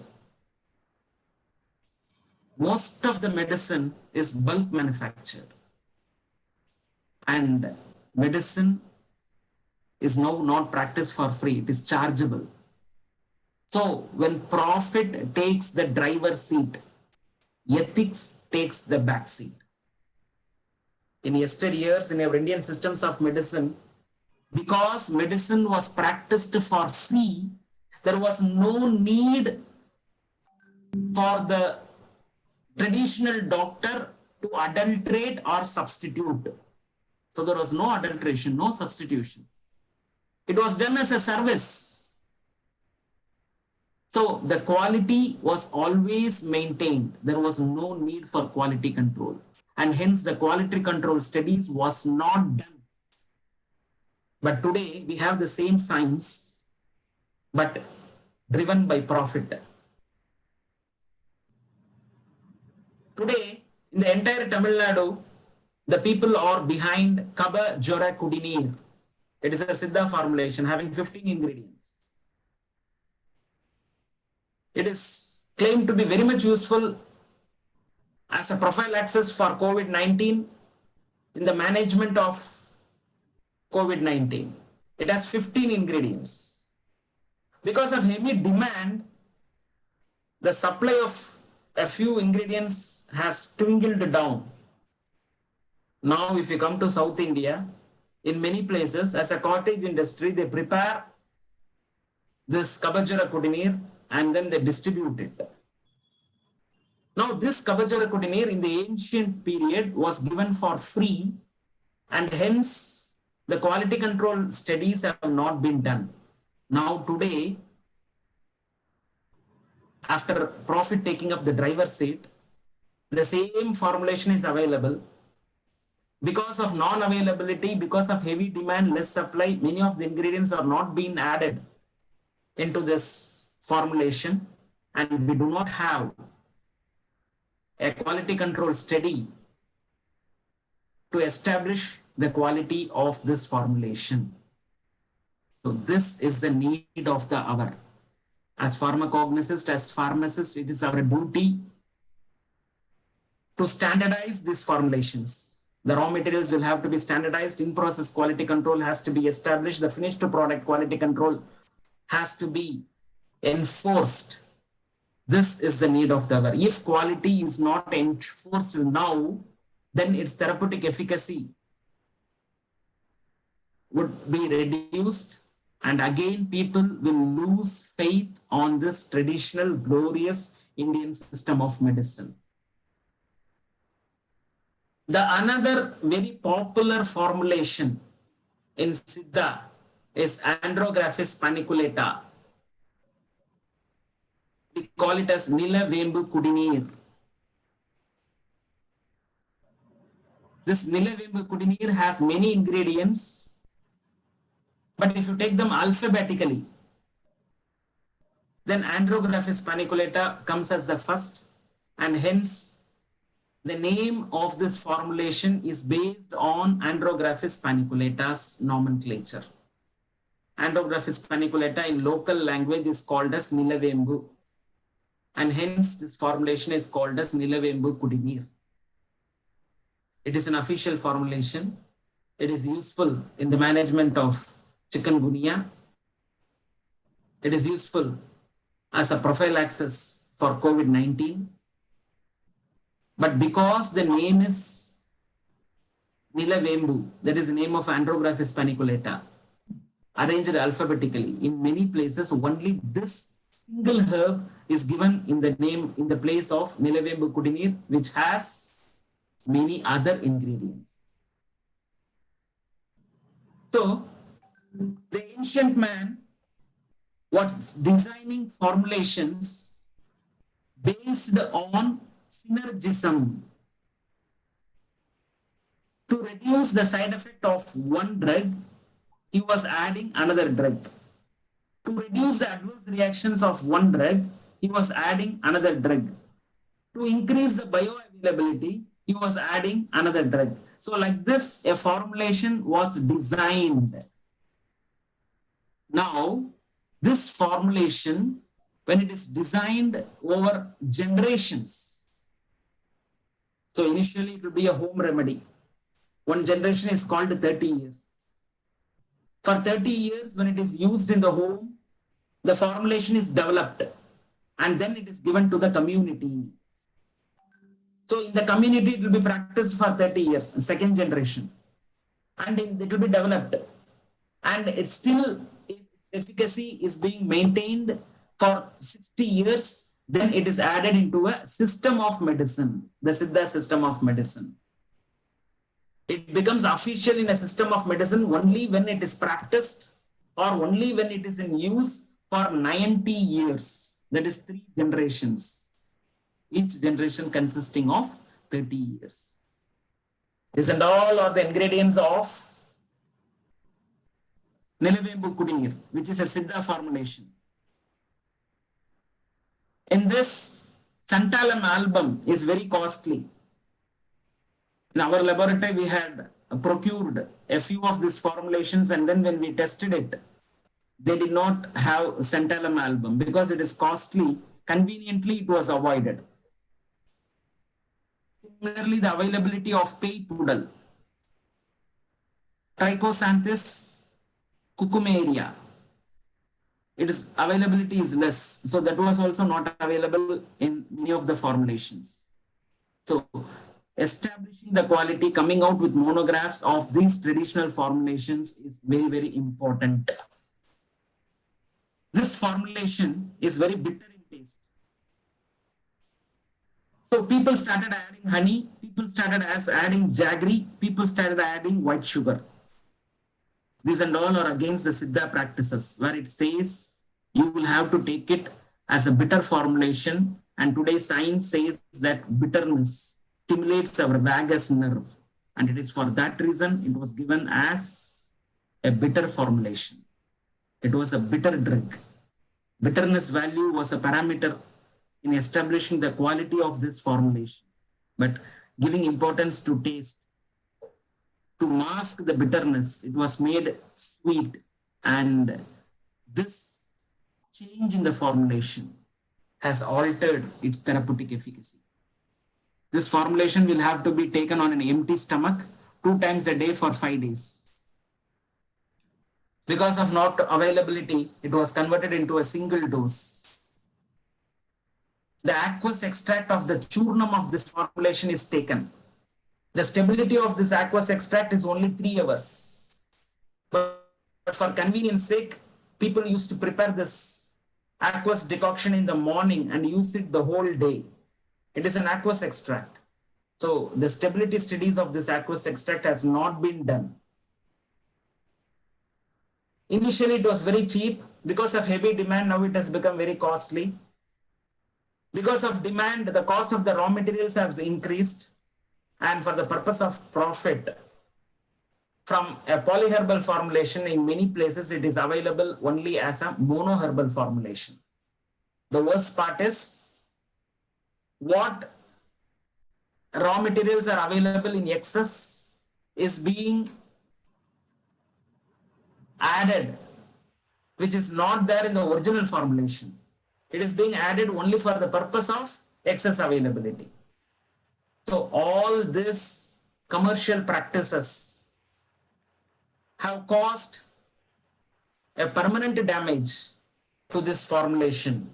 Most of the medicine is bulk manufactured. And medicine is now not practiced for free, it is chargeable. So when profit takes the driver's seat, ethics takes the back seat. In yesteryears, in our Indian systems of medicine, because medicine was practiced for free, there was no need for the traditional doctor to adulterate or substitute. So there was no adulteration, no substitution. It was done as a service. So the quality was always maintained. There was no need for quality control. And hence the quality control studies was not done. But today we have the same science, but driven by profit. Today, in the entire Tamil Nadu, the people are behind Kaba Jora Kudineer. It is a Siddha formulation having 15 ingredients. It is claimed to be very much useful as a prophylaxis for COVID-19 in the management of COVID-19. It has 15 ingredients. Because of heavy demand, the supply of a few ingredients has dwindled down. Now, if you come to South India, in many places, as a cottage industry, they prepare this Kabajara Kudineer and then they distribute it. Now, this Kabajara Kudineer in the ancient period was given for free, and hence the quality control studies have not been done. Now, today, after profit taking up the driver's seat, the same formulation is available. Because of non-availability, because of heavy demand, less supply, many of the ingredients are not being added into this formulation, and we do not have a quality control study to establish the quality of this formulation. So this is the need of the hour. As pharmacognosists, as pharmacists, it is our duty to standardize these formulations. The raw materials will have to be standardized. In-process quality control has to be established. The finished product quality control has to be enforced. This is the need of the hour. If quality is not enforced now, then its therapeutic efficacy would be reduced. And again, people will lose faith on this traditional, glorious Indian system of medicine. The another very popular formulation in Siddha is Andrographis paniculata. We call it as Nila Vembu Kudineer. This Nilavembu Kudineer has many ingredients, but if you take them alphabetically, then Andrographis paniculata comes as the first, and hence the name of this formulation is based on Andrographis paniculata's nomenclature. Andrographis paniculata in local language is called as Nilavembu, and hence this formulation is called as Nilavembu Kudineer. It is an official formulation. It is useful in the management of chikungunya. It is useful as a prophylaxis for COVID-19. But because the name is Nilavembu, that is the name of Andrographis paniculata, arranged alphabetically, in many places only this single herb is given in the name, in the place of Nilavembu Kudineer, which has many other ingredients. So, the ancient man was designing formulations based on synergism to reduce the side effect of one drug. He was adding another drug. To reduce the adverse reactions of one drug, he was adding another drug. To increase the bioavailability, he was adding another drug. So like this, a formulation was designed. Now, this formulation, when it is designed over generations, so initially it will be a home remedy. One generation is called 30 years. For 30 years, when it is used in the home, the formulation is developed and then it is given to the community. So in the community, it will be practiced for 30 years, second generation. And it will be developed. And it's still, its efficacy is being maintained for 60 years. Then it is added into a system of medicine, the Siddha system of medicine. It becomes official in a system of medicine only when it is practiced or only when it is in use for 90 years. That is 3 generations. Each generation consisting of 30 years. These and all are the ingredients of Nilavembu Kudineer, which is a Siddha formulation. In this, Santalum album is very costly. In our laboratory, we had procured a few of these formulations, and then when we tested it, they did not have Santalum album because it is costly. Conveniently, it was avoided. Similarly, the availability of pay poodle, Trichosanthus cucumeria, its availability is less. So that was also not available in many of the formulations. So establishing the quality, coming out with monographs of these traditional formulations is very, very important. This formulation is very bitter in taste. So people started adding honey, people started adding jaggery, people started adding white sugar. These and all are against the Siddha practices, where it says you will have to take it as a bitter formulation. And today science says that bitterness stimulates our vagus nerve. And it is for that reason it was given as a bitter formulation. It was a bitter drug. Bitterness value was a parameter in establishing the quality of this formulation, but giving importance to taste. To mask the bitterness, it was made sweet, and this change in the formulation has altered its therapeutic efficacy. This formulation will have to be taken on an empty stomach 2 times a day for 5 days. Because of not availability, it was converted into a single dose. The aqueous extract of the churnam of this formulation is taken. The stability of this aqueous extract is only 3 hours. But for convenience sake, people used to prepare this aqueous decoction in the morning and use it the whole day. It is an aqueous extract. So the stability studies of this aqueous extract has not been done. Initially, it was very cheap. Because of heavy demand, now it has become very costly. Because of demand, the cost of the raw materials has increased. and for the purpose of profit from a polyherbal formulation. In many places it is available only as a monoherbal formulation. The worst part is what raw materials are available in excess is being added, which is not there in the original formulation. It is being added only for the purpose of excess availability. So all these commercial practices have caused a permanent damage to this formulation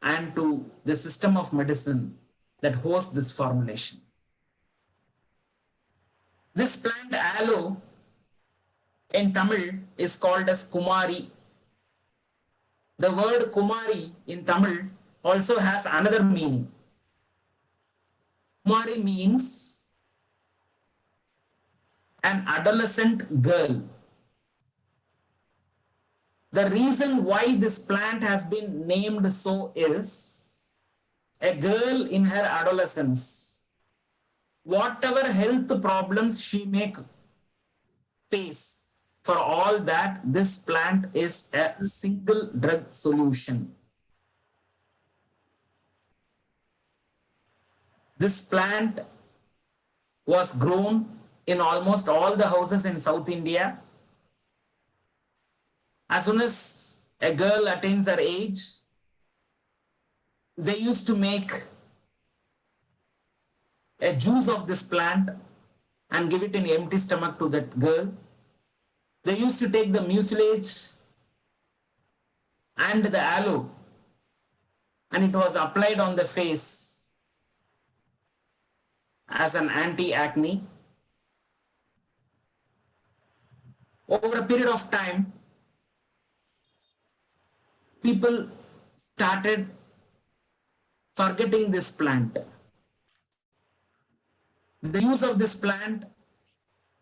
and to the system of medicine that hosts this formulation. This plant aloe in Tamil is called as Kumari. The word Kumari in Tamil also has another meaning. Kumari means an adolescent girl. The reason why this plant has been named so is a girl in her adolescence, whatever health problems she may face, for all that, this plant is a single drug solution. This plant was grown in almost all the houses in South India. As soon as a girl attains her age, they used to make a juice of this plant and give it in empty stomach to that girl. They used to take the mucilage and the aloe, and it was applied on the face as an anti-acne. Over a period of time, people started forgetting this plant. The use of this plant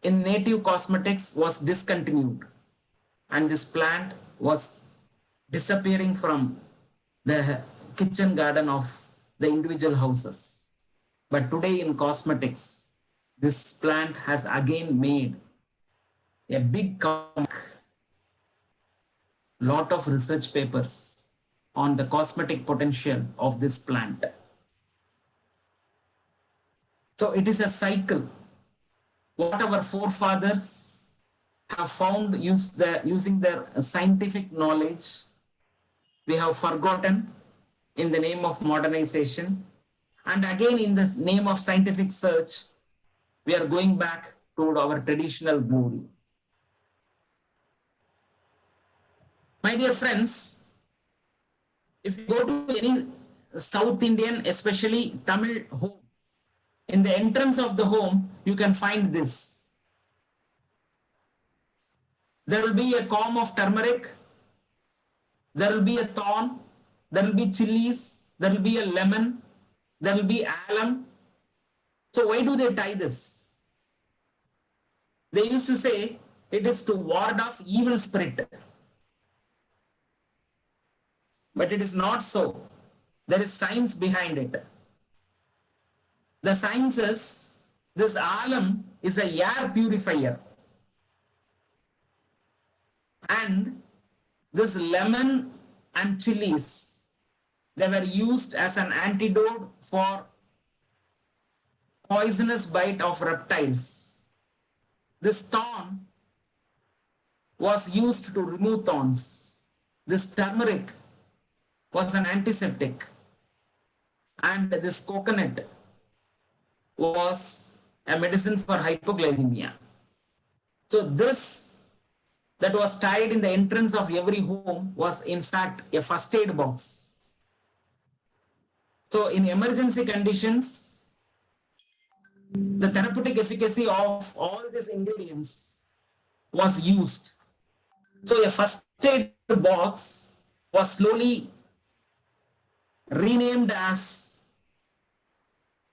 in native cosmetics was discontinued, and this plant was disappearing from the kitchen garden of the individual houses. But today in cosmetics, this plant has again made a big comeback. Lot of research papers on the cosmetic potential of this plant. So it is a cycle. What our forefathers have found using their scientific knowledge, we have forgotten in the name of modernization. And again, in the name of scientific search, we are going back to our traditional glory. My dear friends, if you go to any South Indian, especially Tamil home, in the entrance of the home, you can find this. There will be a comb of turmeric, there will be a thorn, there will be chilies, there will be a lemon, there will be alum. So why do they tie this? They used to say it is to ward off evil spirit. But it is not so. There is science behind it. The science is this alum is a air purifier. And this lemon and chilies, they were used as an antidote for poisonous bite of reptiles. This thorn was used to remove thorns. This turmeric was an antiseptic, and this coconut was a medicine for hypoglycemia. So this that was tied in the entrance of every home was in fact a first aid box. So in emergency conditions, the therapeutic efficacy of all these ingredients was used. So a first aid box was slowly renamed as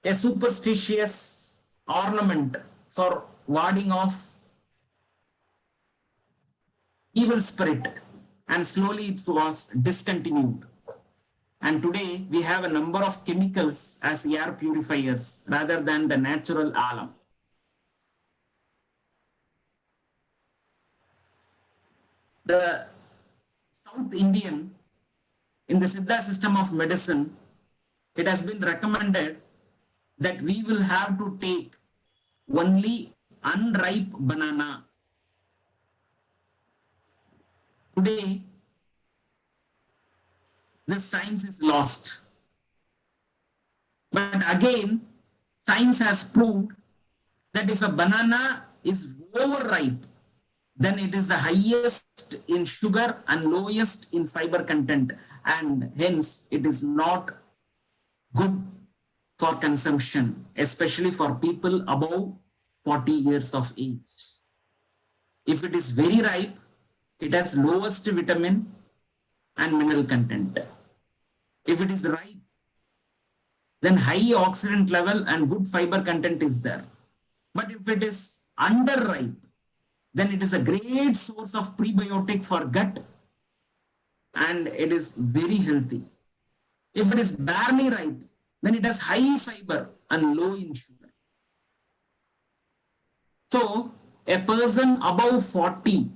a superstitious ornament for warding off evil spirit, and slowly it was discontinued. And today we have a number of chemicals as air purifiers rather than the natural alam. The South Indian, in the Siddha system of medicine, it has been recommended that we will have to take only unripe banana. Today, this science is lost. But again, science has proved that if a banana is overripe, then it is the highest in sugar and lowest in fiber content, and hence it is not good for consumption, especially for people above 40 years of age. If it is very ripe, it has lowest vitamin and mineral content. If it is ripe, then high oxidant level and good fiber content is there. But if it is underripe, then it is a great source of prebiotic for gut and it is very healthy. If it is barely ripe, then it has high fiber and low in sugar. So, a person above 40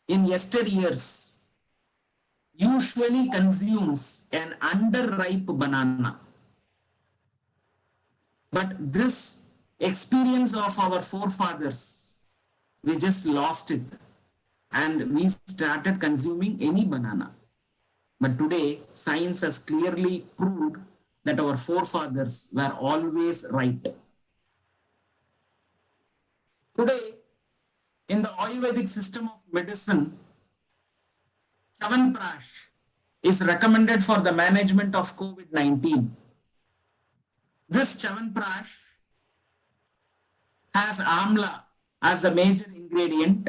in yesteryears usually consumes an underripe banana. But this experience of our forefathers, we just lost it and we started consuming any banana. But today, science has clearly proved that our forefathers were always right. Today, in the Ayurvedic system of medicine, Chyawanprash is recommended for the management of COVID-19. This Chyawanprash has amla as the major ingredient.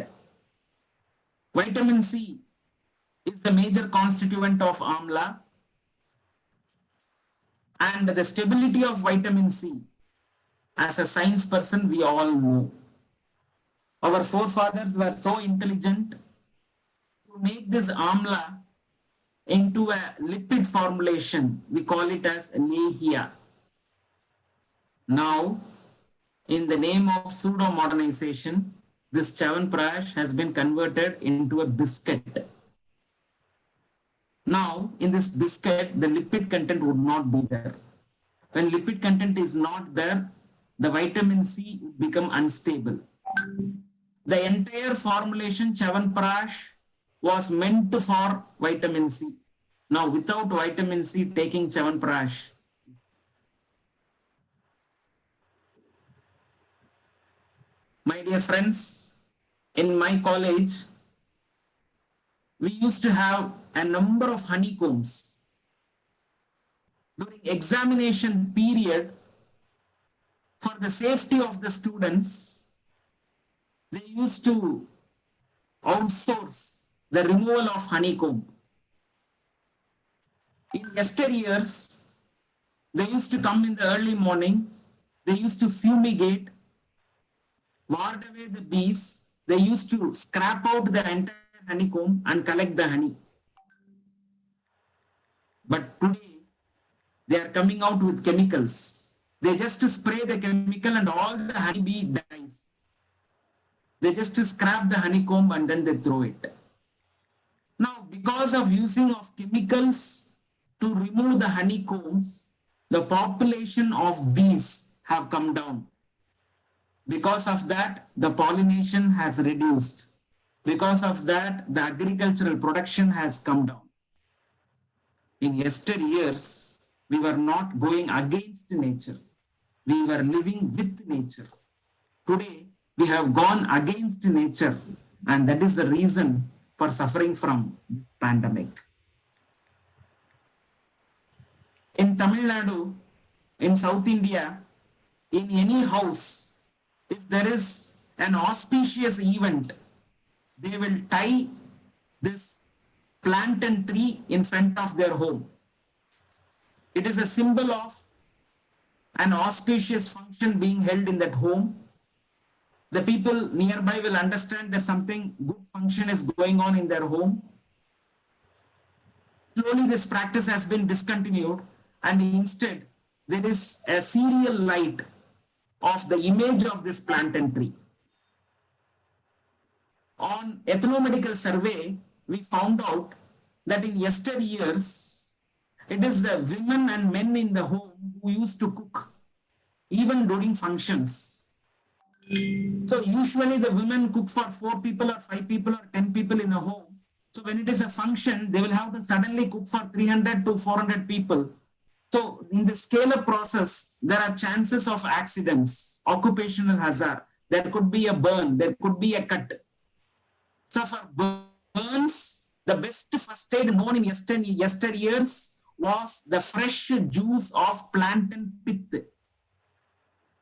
Vitamin C is the major constituent of amla. And the stability of vitamin C, as a science person, we all know. Our forefathers were so intelligent to make this amla into a lipid formulation. We call it as lehya. Now, in the name of pseudo-modernization, this Chyawanprash has been converted into a biscuit. Now, in this biscuit, the lipid content would not be there. When lipid content is not there, the vitamin C would become unstable. The entire formulation Chyawanprash was meant for vitamin C. Now, without vitamin C, taking Chyawanprash. My dear friends, in my college, we used to have a number of honeycombs. During examination period, for the safety of the students, they used to outsource the removal of honeycomb. In yesteryears, they used to come in the early morning, they used to fumigate, ward away the bees, they used to scrap out the entire honeycomb and collect the honey. But today, they are coming out with chemicals. They just spray the chemical and all the honeybee dies. They just scrap the honeycomb and then they throw it. Now, because of using of chemicals to remove the honeycombs, the population of bees have come down. Because of that, the pollination has reduced. Because of that, the agricultural production has come down. In yesteryears, we were not going against nature. We were living with nature. Today, we have gone against nature, and that is the reason for suffering from this pandemic. In Tamil Nadu, in South India, in any house, if there is an auspicious event, they will tie this plantain tree in front of their home. It is a symbol of an auspicious function being held in that home. The people nearby will understand that something good function is going on in their home. Slowly this practice has been discontinued, and instead there is a serial light of the image of this plantain tree. On ethnomedical survey, we found out that in yesteryears, it is the women and men in the home who used to cook, even during functions. So usually the women cook for 4 people or 5 people or 10 people in a home. So when it is a function, they will have to suddenly cook for 300 to 400 people. So in the scale-up process, there are chances of accidents, occupational hazard. There could be a burn, there could be a cut. So for burns, the best first aid known in yesteryears was the fresh juice of plantain pith.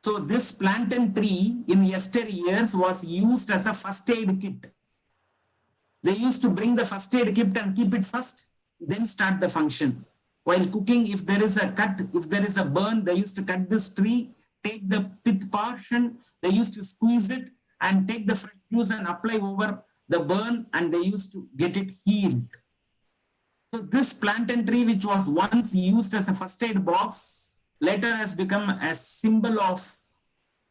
So this plantain tree in yesteryears was used as a first aid kit. They used to bring the first aid kit and keep it first, then start the function. While cooking, if there is a cut, if there is a burn, they used to cut this tree, take the pith portion, they used to squeeze it and take the fresh juice and apply over the burn, and they used to get it healed. So this plantain tree, which was once used as a first aid box, later has become a symbol of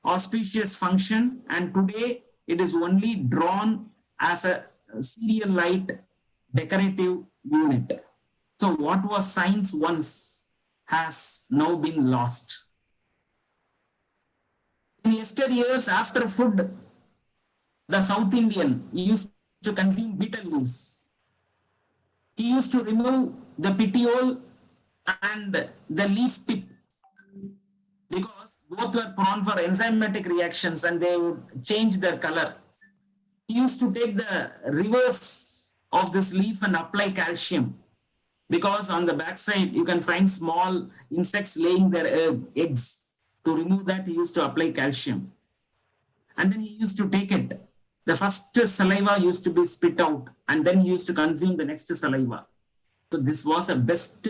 auspicious function, and today it is only drawn as a serial light decorative unit. So what was science once has now been lost. In yesteryears, after food, the South Indian used to consume betel leaves. He used to remove the petiole and the leaf tip, because both were prone for enzymatic reactions and they would change their color. He used to take the reverse of this leaf and apply calcium, because on the backside you can find small insects laying their eggs. To remove that, he used to apply calcium. And then he used to take it. The first saliva used to be spit out, and then he used to consume the next saliva. So this was a best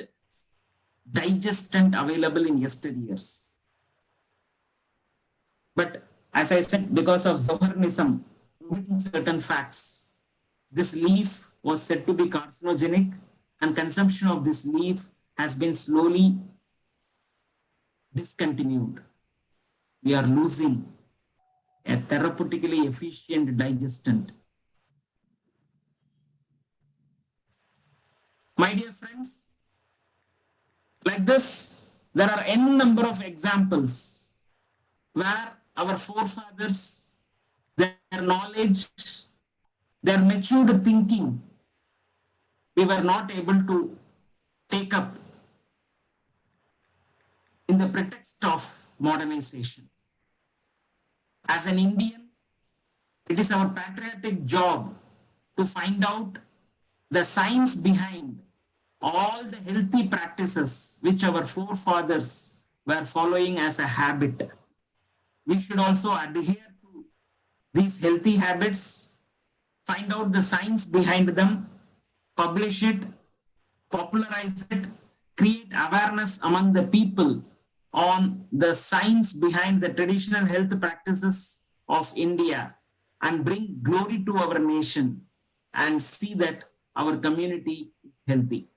digestant available in yesteryears. But as I said, because of Zoharnism, certain facts, this leaf was said to be carcinogenic, and consumption of this leaf has been slowly discontinued. We are losing a therapeutically efficient digestant. My dear friends, like this, there are n number of examples where our forefathers, their knowledge, their matured thinking, we were not able to take up in the pretext of modernization. As an Indian, it is our patriotic job to find out the science behind all the healthy practices which our forefathers were following as a habit. We should also adhere to these healthy habits, find out the science behind them, publish it, popularize it, create awareness among the people on the science behind the traditional health practices of India, and bring glory to our nation and see that our community is healthy.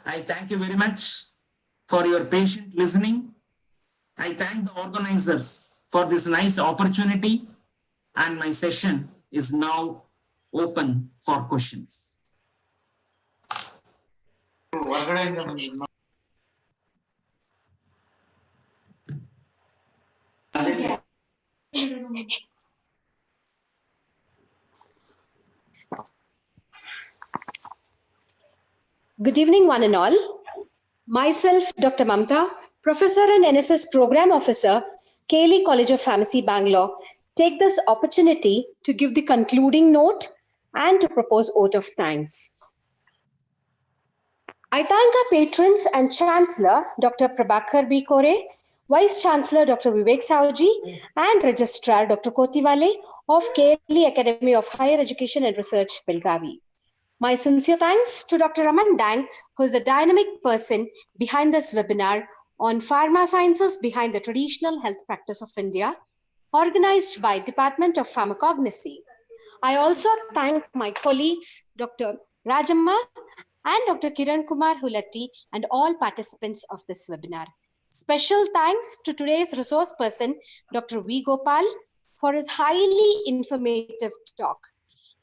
I thank you very much for your patient listening. I thank the organizers for this nice opportunity, and my session is now open for questions. Good evening, one and all. Myself, Dr. Mamta, Professor and NSS Program Officer, Cayley College of Pharmacy, Bangalore, take this opportunity to give the concluding note and to propose vote of thanks. I thank our patrons and Chancellor, Dr. Prabhakar B. Kore, Vice Chancellor, Dr. Vivek Sauji, and Registrar, Dr. Kotiwale of Cayley Academy of Higher Education and Research, Belgavi. My sincere thanks to Dr. Raman Dang, who is the dynamic person behind this webinar on Pharmasciences behind the traditional health practice of India, organized by Department of Pharmacognosy. I also thank my colleagues, Dr. Rajamma and Dr. Kiran Kumar Hulatti and all participants of this webinar. Special thanks to today's resource person, Dr. V. Gopal, for his highly informative talk.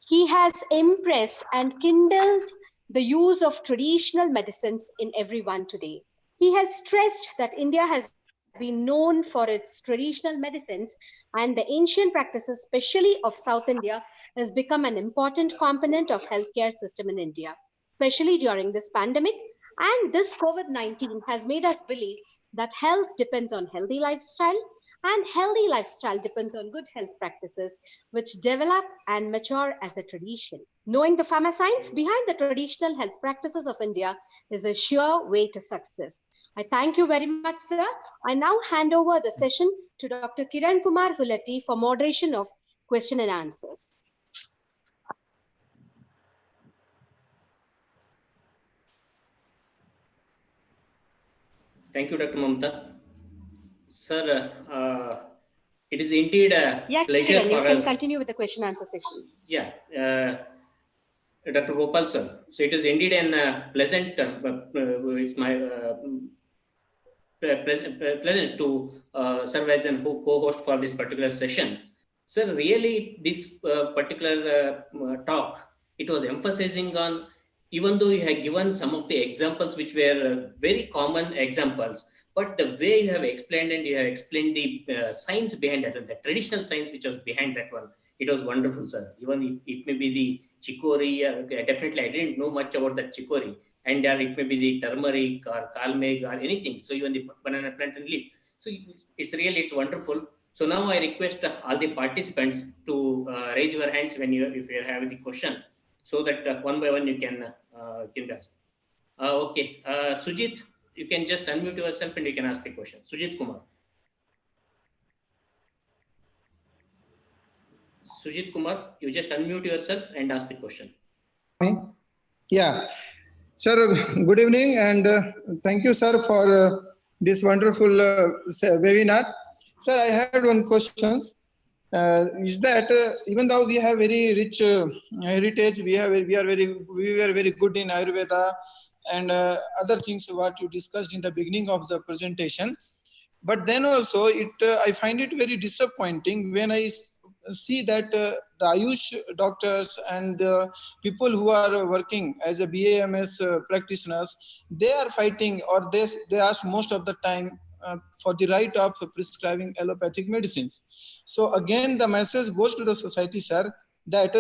He has impressed and kindled the use of traditional medicines in everyone today. He has stressed that India has been known for its traditional medicines, and the ancient practices, especially of South India, has become an important component of healthcare system in India, especially during this pandemic. And this COVID-19 has made us believe that health depends on healthy lifestyle, and healthy lifestyle depends on good health practices, which develop and mature as a tradition. Knowing the pharmascience behind the traditional health practices of India is a sure way to success. I thank you very much, sir. I now hand over the session to Dr. Kiran Kumar Hulatti for moderation of question and answers. Thank you, Dr. Mamta. Sir, it is indeed a pleasure Kiran, for you can us. continue with the question and answer session. Yeah, Dr. Gopal sir. So it is indeed an pleasant, it's my pleasant to serve as a co-host for this particular session. Sir, really this particular talk, it was emphasizing on, even though you have given some of the examples which were very common examples, but the way you have explained, and you have explained the science behind that, the traditional science which was behind that one, it was wonderful, sir. Even it may be the chicory, definitely I didn't know much about that chicory, and it may be the turmeric or kalmeg or anything. So even the banana plant and leaf. So it's wonderful. So now I request all the participants to raise your hands when if you have the question, so that one by one you can ask. Okay, Sujit, you can just unmute yourself and you can ask the question. Sujit Kumar. Sujit Kumar, you just unmute yourself and ask the question. Yeah, sir, good evening, and thank you, sir, for this wonderful webinar. Sir, I had one question. Is that even though we have very rich heritage, we were very good in Ayurveda and other things what you discussed in the beginning of the presentation, but then also I find it very disappointing when I see that the Ayush doctors and people who are working as a BAMS practitioners, they are fighting, or they ask most of the time for the right of prescribing allopathic medicines. So again, the message goes to the society, sir, that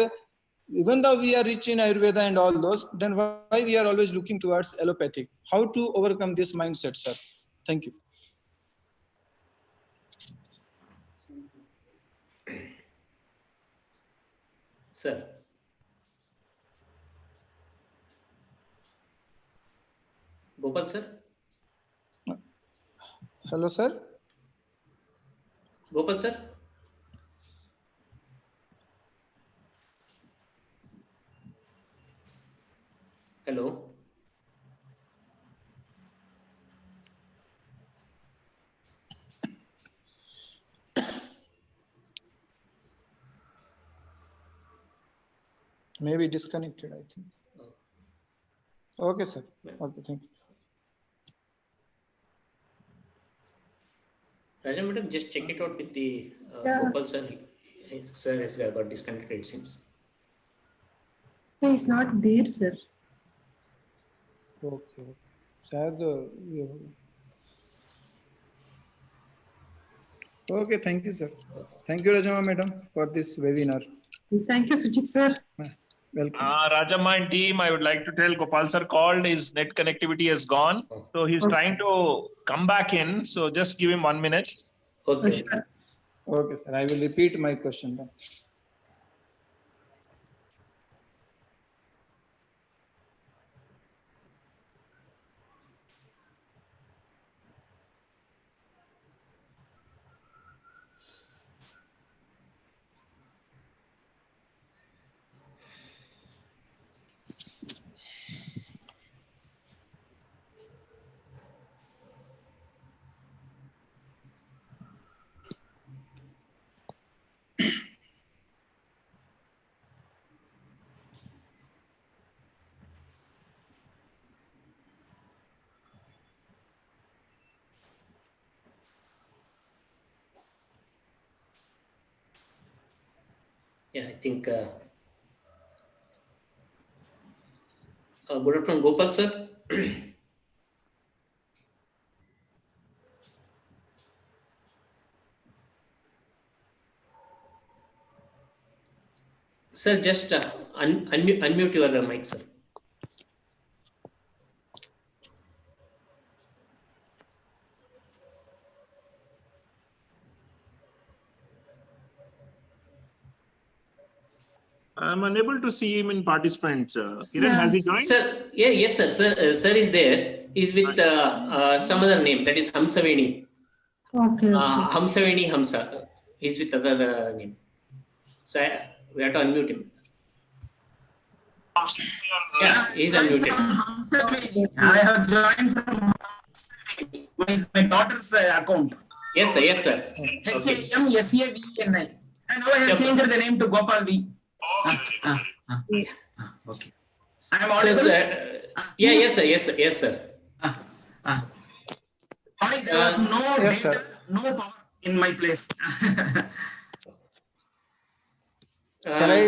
even though we are rich in Ayurveda and all those, then why we are always looking towards allopathic? How to overcome this mindset, sir? Thank you. Sir. Gopal sir. Hello, sir. Gopal sir. Hello. Maybe disconnected, I think. Okay, sir. Okay, thank you. Raja madam, just check it out with the Gopal sir. Sir has got disconnected, it seems. No, he's not there, sir. Okay. Sir, okay, thank you, sir. Thank you, Rajama madam, for this webinar. Thank you, Sujit sir. Welcome. Rajama and team, I would like to tell Gopal sir called, his net connectivity is gone. So he's trying to come back in. So just give him 1 minute. Okay. Okay, sir. I will repeat my question then. Yeah, I think. Good afternoon, Gopal sir. Sir, just unmute your mic, sir. I'm unable to see him in participants. Kiran, has he joined? Sir, yes, sir. Sir is there. He's with some other name, that is Hamsaveni. Okay. Hamsaveni Hamsa. He's with other name. So we have to unmute him. Yeah, he's unmuted. I have joined from my daughter's account. Yes, sir. Yes, sir. HAMSAVENI. And now I have changed the name to Gopal V. Okay. I am audible? Yeah, yes, sir. Yes, sir. Yes, sir. Sorry, there was no Yes, data, sir. no power in my place. Shall I?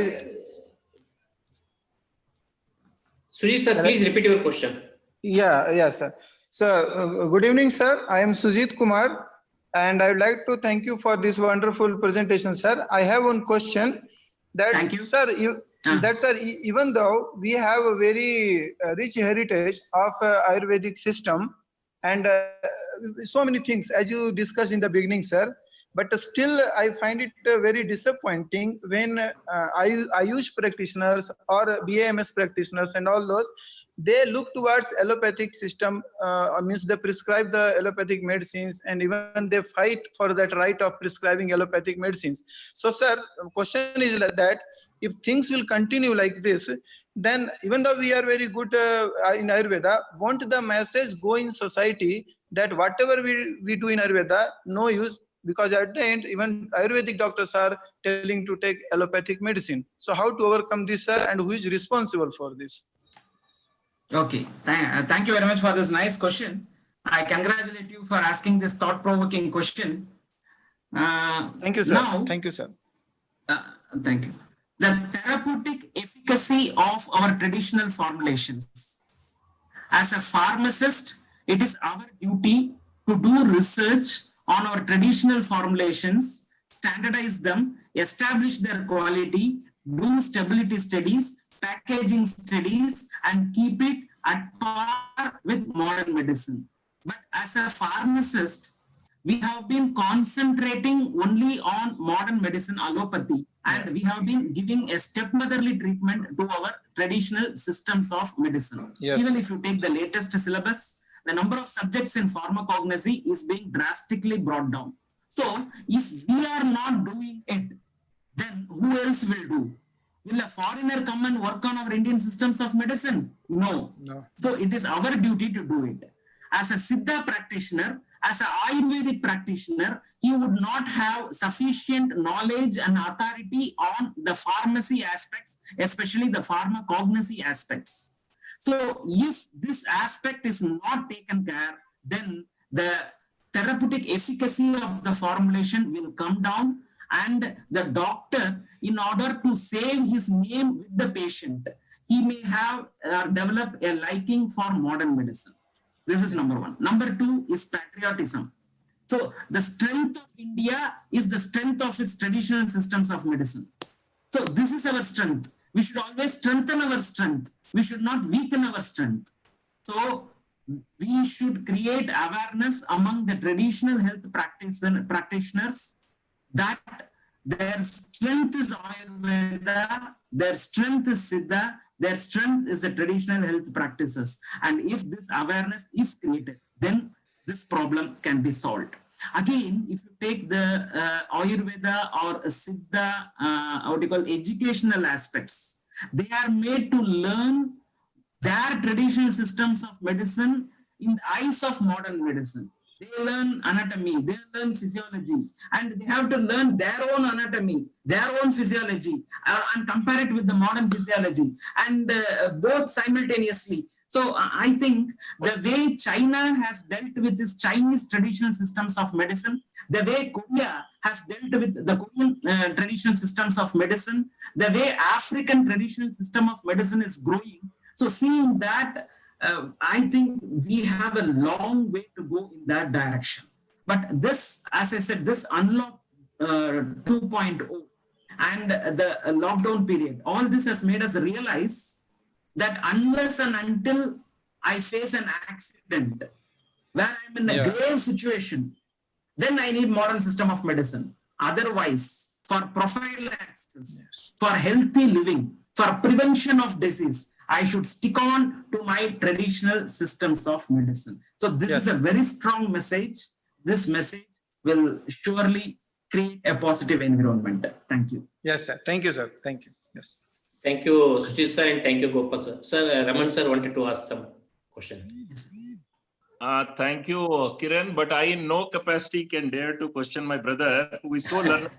Sujit sir, please repeat your question. Yeah, sir. So, good evening, sir. I am Sujit Kumar, and I would like to thank you for this wonderful presentation, sir. I have one question. Thank you. Sir. Sir, even though we have a very rich heritage of Ayurvedic system and so many things, as you discussed in the beginning, sir, but still I find it very disappointing when Ayush practitioners or BAMS practitioners and all those, they look towards allopathic system, means they prescribe the allopathic medicines, and even they fight for that right of prescribing allopathic medicines. So, sir, question is like that: if things will continue like this, then even though we are very good in Ayurveda, won't the message go in society that whatever we do in Ayurveda, no use? Because at the end, even Ayurvedic doctors are telling to take allopathic medicine. So how to overcome this, sir, and who is responsible for this? Okay, thank you very much for this nice question. I congratulate you for asking this thought-provoking question. Thank you, sir. Thank you, sir. Thank you. The therapeutic efficacy of our traditional formulations. As a pharmacist, it is our duty to do research on our traditional formulations, standardize them, establish their quality, do stability studies, packaging studies, and keep it at par with modern medicine. But as a pharmacist, we have been concentrating only on modern medicine, allopathy, and we have been giving a stepmotherly treatment to our traditional systems of medicine. Yes. Even if you take the latest syllabus, the number of subjects in pharmacognosy is being drastically brought down. So, if we are not doing it, then who else will do? Will a foreigner come and work on our Indian systems of medicine? No. So, it is our duty to do it. As a Siddha practitioner, as an Ayurvedic practitioner, he would not have sufficient knowledge and authority on the pharmacy aspects, especially the pharmacognosy aspects. So if this aspect is not taken care, then the therapeutic efficacy of the formulation will come down, and the doctor, in order to save his name with the patient, he may have developed a liking for modern medicine. This is number one. Number two is patriotism. So the strength of India is the strength of its traditional systems of medicine. So this is our strength. We should always strengthen our strength. We should not weaken our strength. So we should create awareness among the traditional health practitioners that their strength is Ayurveda, their strength is Siddha, their strength is the traditional health practices. And if this awareness is created, then this problem can be solved. Again, if you take the Ayurveda or Siddha, educational aspects, they are made to learn their traditional systems of medicine in the eyes of modern medicine. They learn anatomy, they learn physiology, and they have to learn their own anatomy, their own physiology, and compare it with the modern physiology, and both simultaneously. So I think the way China has dealt with this Chinese traditional systems of medicine, the way Korea has dealt with the Korean traditional systems of medicine, the way African traditional system of medicine is growing. So seeing that, I think we have a long way to go in that direction. But this, as I said, this unlock 2.0 and the lockdown period, all this has made us realize that unless and until I face an accident where I'm in a grave situation, then I need modern system of medicine. Otherwise, for prophylaxis, for healthy living, for prevention of disease, I should stick on to my traditional systems of medicine. So this is a very strong message. This message will surely create a positive environment. Thank you. Yes, sir. Thank you, sir. Thank you. Yes. Thank you, Suchit sir, and thank you, Gopal sir. Sir, Raman sir wanted to ask some question. Thank you, Kiran, but I in no capacity can dare to question my brother, who is so learned,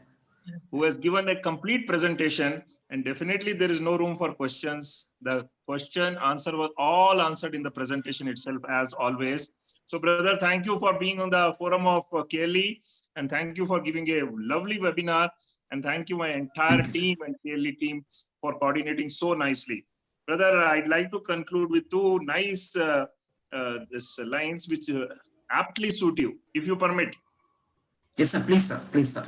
who has given a complete presentation, and definitely there is no room for questions. The question answer was all answered in the presentation itself, as always. So, brother, thank you for being on the forum of KLE, and thank you for giving a lovely webinar, and thank you my entire team and KLE team for coordinating so nicely. Brother, I'd like to conclude with two nice this lines which aptly suit you, if you permit. Yes, sir. Please, sir. Please, sir.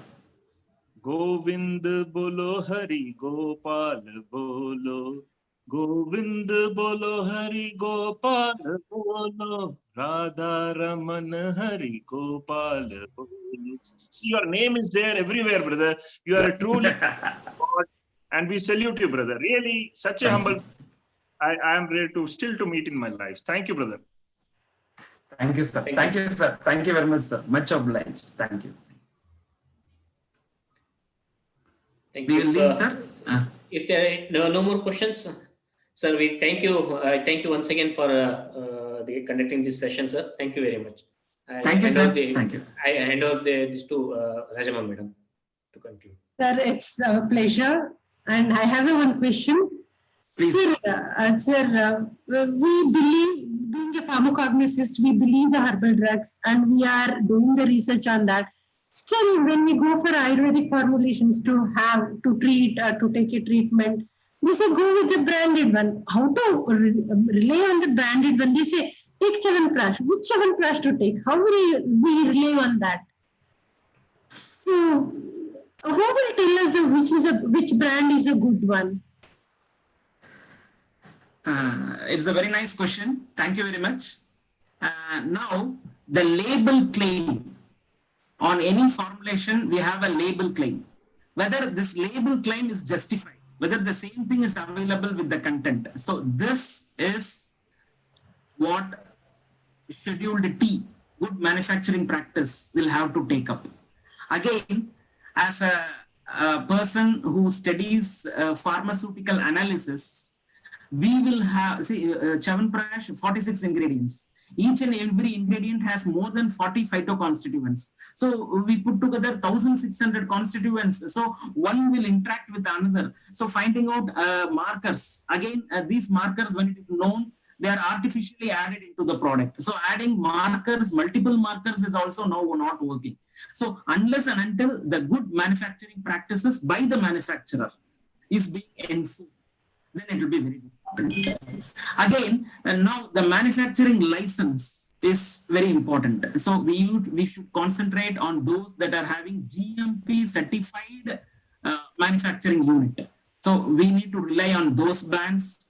Govind bolo Hari Gopal bolo, Govind bolo Hari Gopal bolo, Radha Raman Hari Gopal bolo. See, your name is there everywhere, brother. You are a truly God, and we salute you, brother. Really, such a humble. I am ready to still to meet in my life. Thank you, brother. Thank you, sir. Thank you, sir. Thank you very much, sir. Much obliged. Thank you. Thank We you. will leave, sir. If there are no more questions, sir, we thank you. Thank you once again for conducting this session, sir. Thank you very much. Thank you, sir. Thank you. I hand over this to Rajama madam to conclude. Sir, it's a pleasure. And I have one question. Please. Sir, we believe, being a pharmacognosist, we believe the herbal drugs and we are doing the research on that. Still, when we go for Ayurvedic formulations to treat, to take a treatment, they say go with the branded one. How to rely on the branded one? They say take Chyawanprash. Which Chyawanprash to take? How will we rely on that? So, who will tell us which brand is a good one? It's a very nice question. Thank you very much. Now, the label claim. On any formulation, we have a label claim. Whether this label claim is justified, whether the same thing is available with the content. So this is what Scheduled T, good manufacturing practice, will have to take up. Again, as a person who studies pharmaceutical analysis, we will have, see, Chyawanprash, 46 ingredients. Each and every ingredient has more than 40 phytoconstituents. So we put together 1,600 constituents. So one will interact with another. So finding out markers. Again, these markers, when it is known, they are artificially added into the product. So adding markers, multiple markers is also now not working. So unless and until the good manufacturing practices by the manufacturer is being enforced, then it will be very important. Again, now the manufacturing license is very important. So we should concentrate on those that are having GMP certified manufacturing unit. So we need to rely on those brands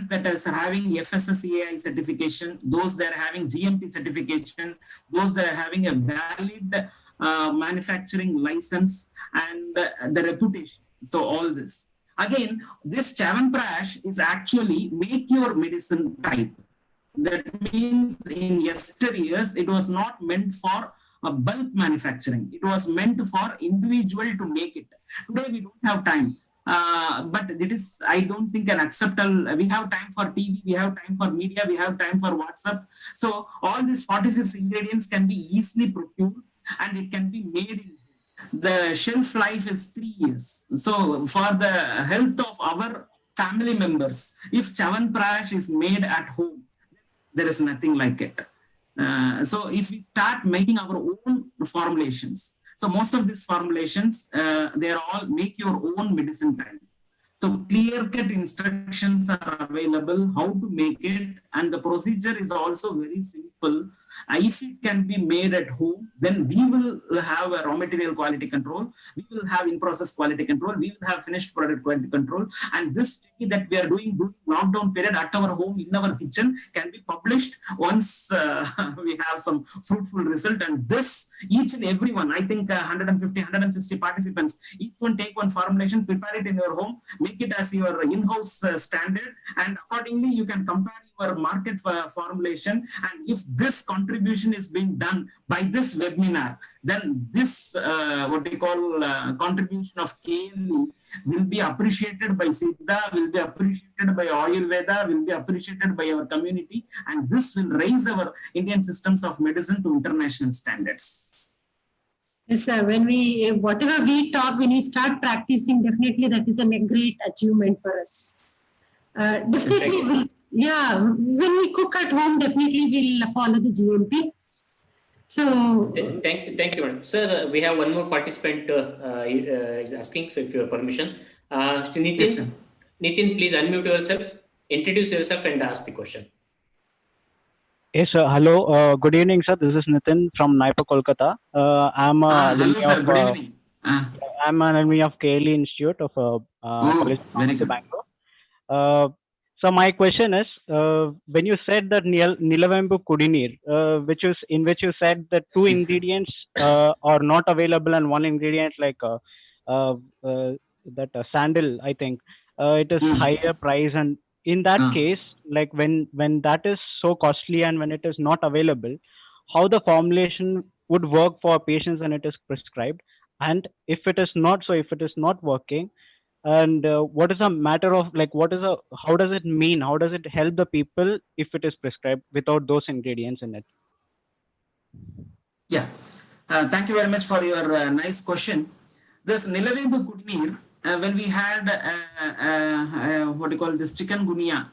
that is having FSSAI certification, those that are having GMP certification, those that are having a valid manufacturing license and the reputation. So all this. Again, this Chyawanprash is actually make your medicine type. That means in yesteryears, it was not meant for a bulk manufacturing. It was meant for individual to make it. Today, we don't have time. But it is, I don't think, an acceptable. We have time for TV, we have time for media, we have time for WhatsApp. So all these 46 ingredients can be easily procured and it can be made in. The shelf life is 3 years. So for the health of our family members, if Chyawanprash is made at home, there is nothing like it. So if we start making our own formulations, So most of these formulations, they are all make your own medicine kind. So clear-cut instructions are available how to make it, and the procedure is also very simple. If it can be made at home, then we will have a raw material quality control, we will have in-process quality control, we will have finished product quality control, and this study that we are doing during lockdown period at our home, in our kitchen, can be published once we have some fruitful result. And this, each and every one, I think 150, 160 participants, each one take one formulation, prepare it in your home, make it as your in-house standard, and accordingly you can compare your market formulation. And if this contribution is being done by this webinar, then this what we call contribution of KLE will be appreciated by Siddha, will be appreciated by Ayurveda, will be appreciated by our community, and this will raise our Indian systems of medicine to international standards. Yes, sir. When we, whatever we talk, when we start practicing, definitely that is a great achievement for us. Definitely, yeah. When we cook at home, definitely we'll follow the GMP. So, thank you, madam. Sir, we have one more participant is asking. So, if your permission, Nitin, Yes, Nitin, please unmute yourself, introduce yourself, and ask the question. Yes, sir. Hello. Good evening, sir. This is Nitin from Naipa, Kolkata. I'm a hello, sir. Good evening. I'm an alumni of KLE Institute of College of Pharmacy, Bangalore. So my question is, when you said that Nilavembu Kudineer, which you said that two ingredients are not available and one ingredient like that sandal, I think it is higher price, and in that case, like when that is so costly and when it is not available, how the formulation would work for patients when it is prescribed, and if it is not working, and what is a matter of like how does it mean, how does it help the people if it is prescribed without those ingredients in it? Yeah, thank you very much for your nice question. This Nilavembu Kudineer, when we had what you call this chikungunya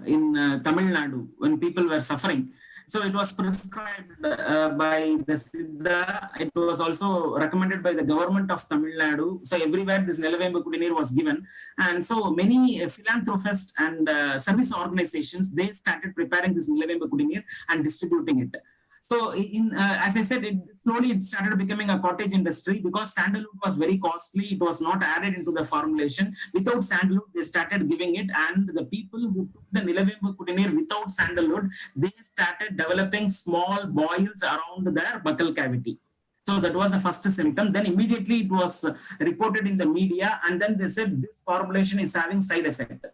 in Tamil Nadu, when people were suffering, so it was prescribed by the Siddha. It was also recommended by the government of Tamil Nadu. So everywhere this Nilavembu Kudineer was given, and so many philanthropists and service organizations, they started preparing this Nilavembu Kudineer and distributing it. So, as I said, slowly it started becoming a cottage industry because sandalwood was very costly. It was not added into the formulation. Without sandalwood, they started giving it, and the people who took the Nilavembu Kudineer without sandalwood, they started developing small boils around their buccal cavity. So that was the first symptom. Then immediately it was reported in the media, and then they said this formulation is having side effect.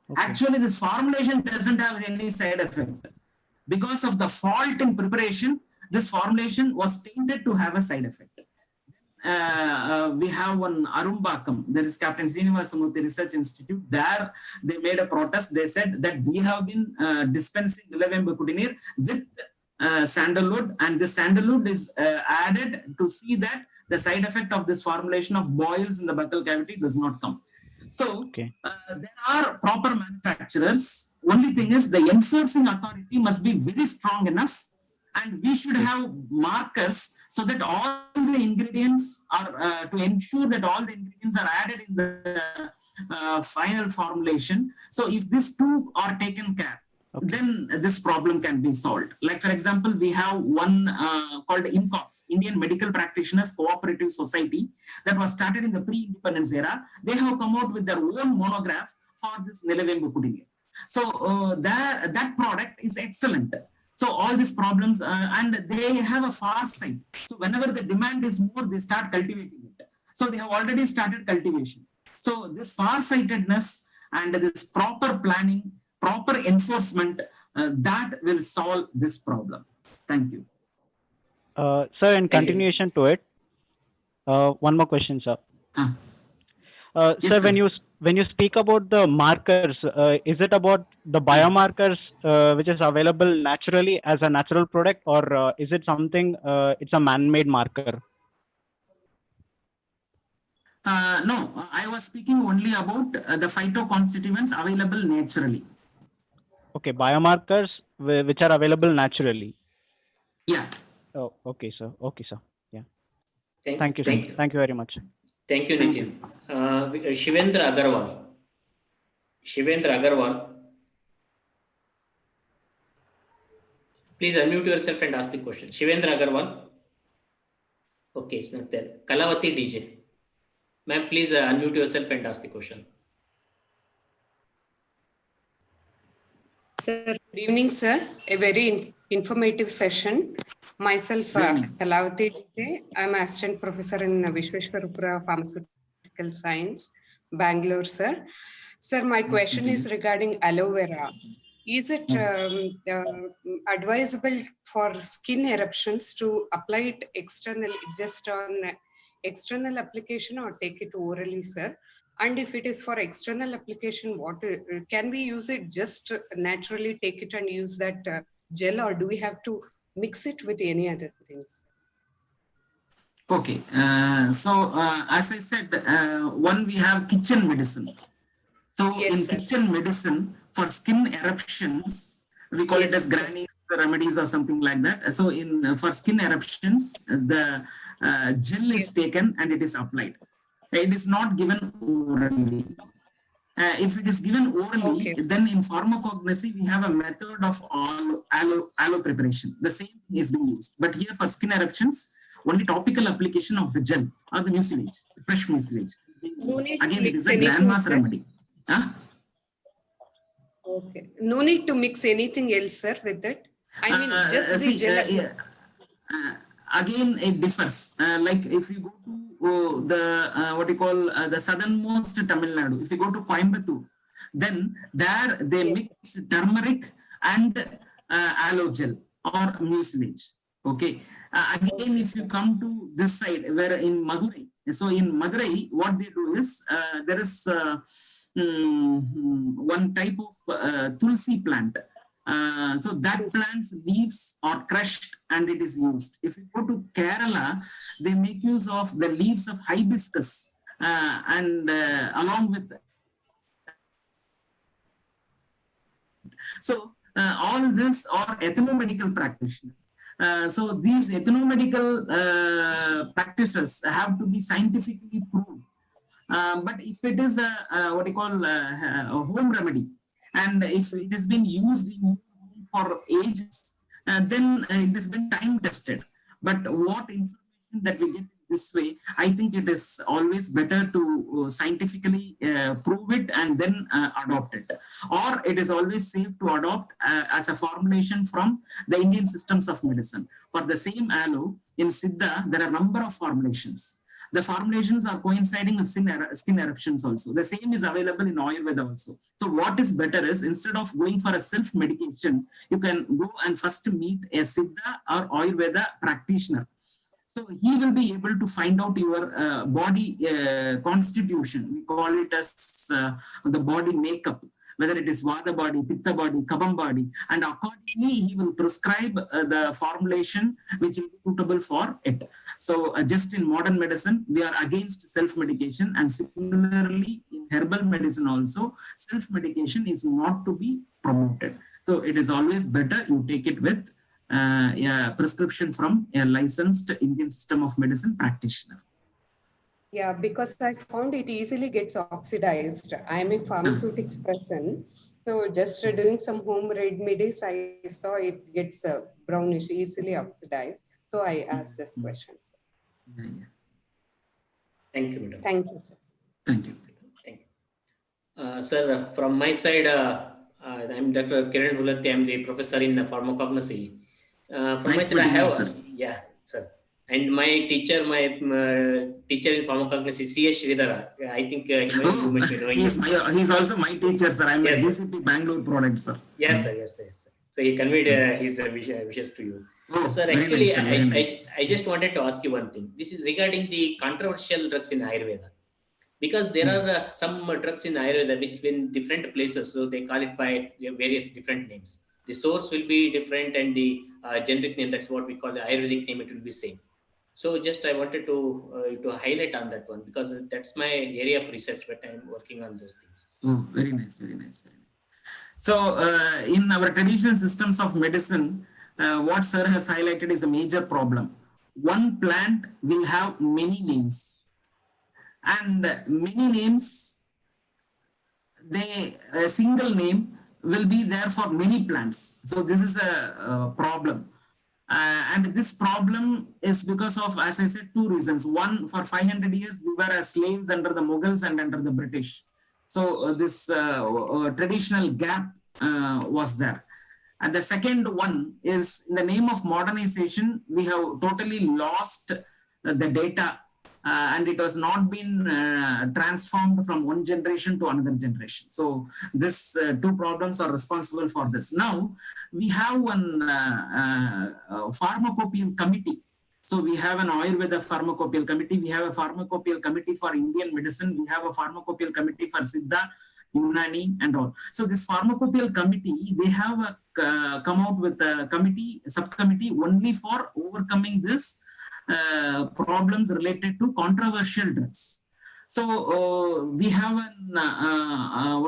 Okay. Actually, this formulation doesn't have any side effect. Because of the fault in preparation, this formulation was tainted to have a side effect. We have one Arumbakam, there is Captain Srinivasamurthy Research Institute. There they made a protest. They said that we have been dispensing Nilavembu Kudineer with sandalwood, and the sandalwood is added to see that the side effect of this formulation of boils in the buccal cavity does not come. So there are proper manufacturers. Only thing is the enforcing authority must be very strong enough, and we should have markers so that all the ingredients are to ensure that all the ingredients are added in the final formulation. So if these two are taken care, then this problem can be solved. Like for example, we have one called INCOPS, Indian Medical Practitioners Cooperative Society, that was started in the pre-independence era. They have come out with their own monograph for this Nilavembu Kudineer. So that product is excellent. So all these problems, and they have a far sight. So whenever the demand is more, they start cultivating it. So they have already started cultivation. So this far-sightedness and this proper planning, proper enforcement, that will solve this problem. Thank you. Sir, in continuation to it, one more question, sir. Yes, sir, when you speak about the markers, is it about the biomarkers which is available naturally as a natural product, or is it something, it's a man-made marker? No, I was speaking only about the phytoconstituents available naturally. Okay, biomarkers which are available naturally. Yeah. Oh, okay, sir. Okay, sir. Yeah. Thank you, sir. Thank you very much. Thank you, Nitin. Shivendra Agarwal. Shivendra Agarwal. Please unmute yourself and ask the question. Shivendra Agarwal. Okay, it's not there. Kalavati DJ. Ma'am, please unmute yourself and ask the question. Sir, good evening, sir. A very informative session. Myself, Kalavati DJ. I'm assistant professor in Vishweshwarapura Pharmaceutical Science, Bangalore, sir. Sir, my question is regarding aloe vera. Is it advisable for skin eruptions to apply it externally, just on external application, or take it orally, sir? And if it is for external application, what can we use it just naturally, take it and use that gel, or do we have to mix it with any other things? Okay, as I said, one, we have kitchen medicine. So Yes, in kitchen medicine, for skin eruptions, we call it as granny remedies or something like that. So in for skin eruptions, the gel is taken and it is applied. It is not given orally. If it is given orally, then in pharmacognosy, we have a method of aloe preparation. The same thing is being used. But here for skin eruptions, only topical application of the gel or the mucilage, the fresh mucilage. Again, it is a grandma's remedy. Huh? Okay. No need to mix anything else, sir, with that? I mean, just the gel. Again, it differs. Like if you go to the southernmost Tamil Nadu, if you go to Coimbatore, then there they mix turmeric and aloe gel or mucilage. Okay. Again, if you come to this side, where in Madurai, so in Madurai, what they do is there is one type of tulsi plant. So that plant's leaves are crushed and it is used. If you go to Kerala, they make use of the leaves of hibiscus and along with. So all this are ethnomedical practitioners. So these ethnomedical practices have to be scientifically proved. But if it is a home remedy, and if it has been used for ages, then it has been time tested. But what information that we get this way, I think it is always better to scientifically prove it and then adopt it. Or it is always safe to adopt as a formulation from the Indian systems of medicine. For the same aloe, in Siddha, there are a number of formulations. The formulations are coinciding with skin eruptions also. The same is available in Ayurveda also. So what is better is, instead of going for a self-medication, you can go and first meet a Siddha or Ayurveda practitioner. So he will be able to find out your body constitution. We call it as the body makeup, whether it is Vada body, Pitta body, Kabam body, and accordingly he will prescribe the formulation which is suitable for it. So just in modern medicine, we are against self-medication, and similarly in herbal medicine also, self-medication is not to be promoted. So it is always better you take it with a prescription from a licensed Indian system of medicine practitioner. Yeah, because I found it easily gets oxidized. I'm a pharmaceutics person. So just doing some home remedies, I saw it gets brownish, easily oxidized. So I asked this question. Thank you, madam. Thank you, sir. Thank you. Thank you. Sir, from my side, I'm Dr. Kiran Hulatti. I'm the professor in pharmacognosy. From my side, I have, sir. And my teacher in pharmacognosy, C.S. Sridhara. I think you must be knowing him. He's also my teacher, sir. I'm a GCP Bangalore product, sir. Yes, sir. Yes, sir. So he conveyed his wishes to you. Sir, actually, I just wanted to ask you one thing. This is regarding the controversial drugs in Ayurveda. Because there are some drugs in Ayurveda which in different places, so they call it by various different names. The source will be different and the generic name, that's what we call the Ayurvedic name, it will be same. So just I wanted to highlight on that one, because that's my area of research, but I'm working on those things. Oh, very nice, very nice, very nice. So in our traditional systems of medicine, what sir has highlighted is a major problem. one plant will have many names, and many names, a single name will be there for many plants. So this is a problem. And this problem is because of, as I said, two reasons. One, for 500 years, we were as slaves under the Mughals and under the British. So this traditional gap was there. And the second one is, in the name of modernization, we have totally lost the data, and it has not been transformed from one generation to another generation. So this two problems are responsible for this. Now we have one pharmacopoeial committee. So we have an Ayurveda pharmacopoeial committee. We have a pharmacopoeial committee for Indian medicine. We have a pharmacopoeial committee for Siddha, Unani, and all. So this pharmacopoeial committee, they have come out with a subcommittee only for overcoming this problems related to controversial drugs. So we have an a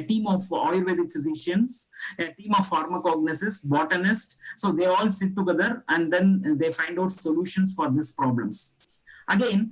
team of Ayurvedic physicians, a team of pharmacognoscists, botanists. So they all sit together and then they find out solutions for these problems. Again,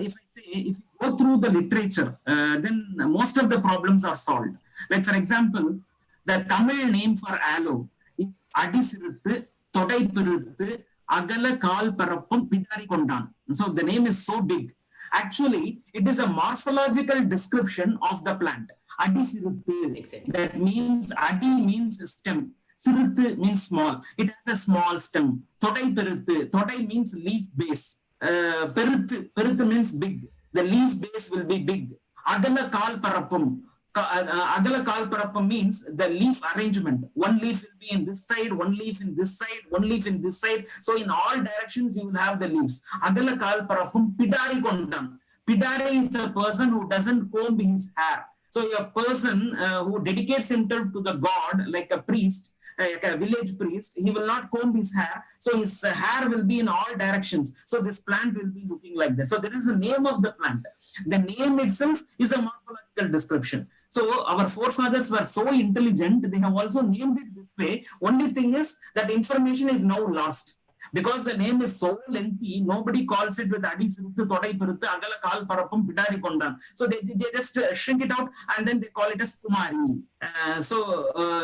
if you go through the literature, then most of the problems are solved. Like, for example, the Tamil name for aloe is Adisiruthu Todai Piruthu Agala Kal Parappam Pidari Kondan. So the name is so big. Actually, it is a morphological description of the plant. Adisiruthu. Exactly. That means Adi means stem. Siruthu means small. It has a small stem. Todai Piruthu. Todai means leaf base. Peruthu means big. The leaf base will be big. Agala Kal Parappam. Agala Kal Parappam means the leaf arrangement. One leaf will be in this side, one leaf in this side, one leaf in this side. So in all directions you will have the leaves. Agala Kal Parappam Pidari Kondam. Pidari is a person who doesn't comb his hair. So a person who dedicates himself to the god, like a priest, like a village priest, he will not comb his hair. So his hair will be in all directions. So this plant will be looking like that. So that is the name of the plant. The name itself is a morphological description. So our forefathers were so intelligent, they have also named it this way. Only thing is that information is now lost. Because the name is so lengthy, nobody calls it with Adisiruthu Todai Piruthu Agala Kal Parappam Pidari Kondan. So they just shrink it out and then they call it as Kumari.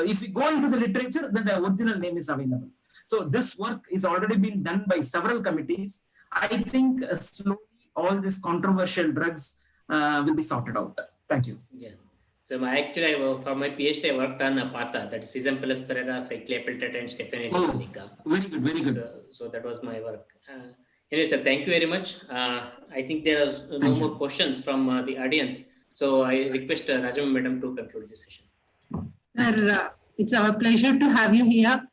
If we go into the literature, then the original name is available. So this work is already been done by several committees. I think slowly all these controversial drugs will be sorted out. Thank you. Yeah. So for my PhD, I worked on Pata, that is Cisempelus pereira, Cycliapiltata, and Stephania japonica. Very good, very good. So that was my work. Anyway, sir, thank you very much. I think there are no more questions from the audience. So I request Rajam Madam to conclude this session. Sir, it's our pleasure to have you here.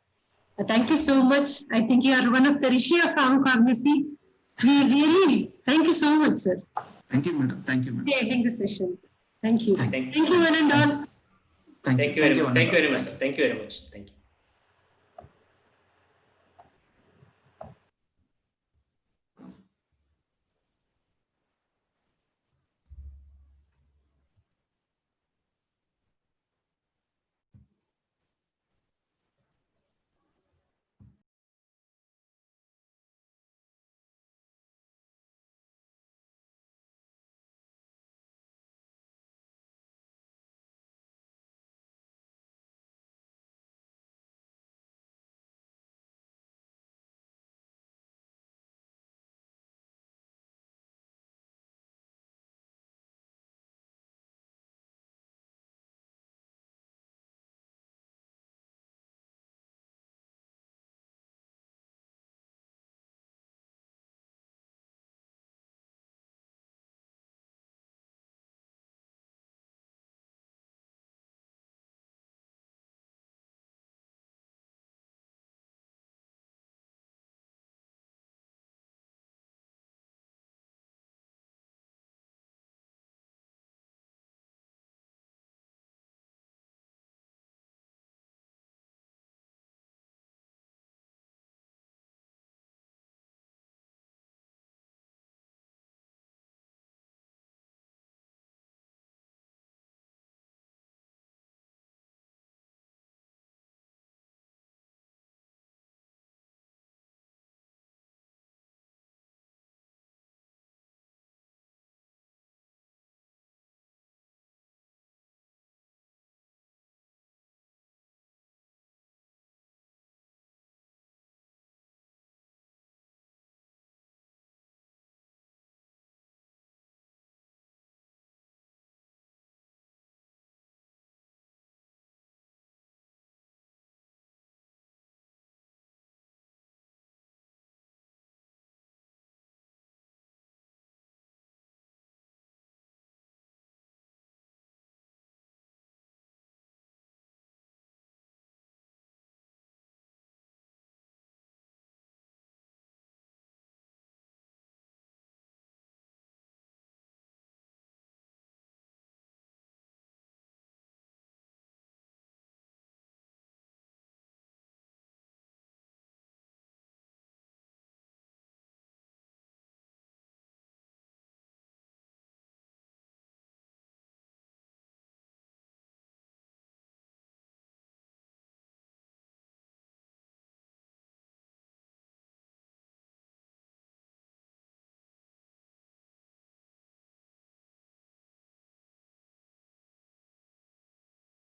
Thank you so much. I think you are one of the Rishi of pharmacognosy. We really, thank you so much, sir. Thank you, madam. Thank you, madam. Ending the session. Thank you. Thank you. Thank you, one and all. Thank you very much. Thank you very much, sir. Thank you very much. Thank you.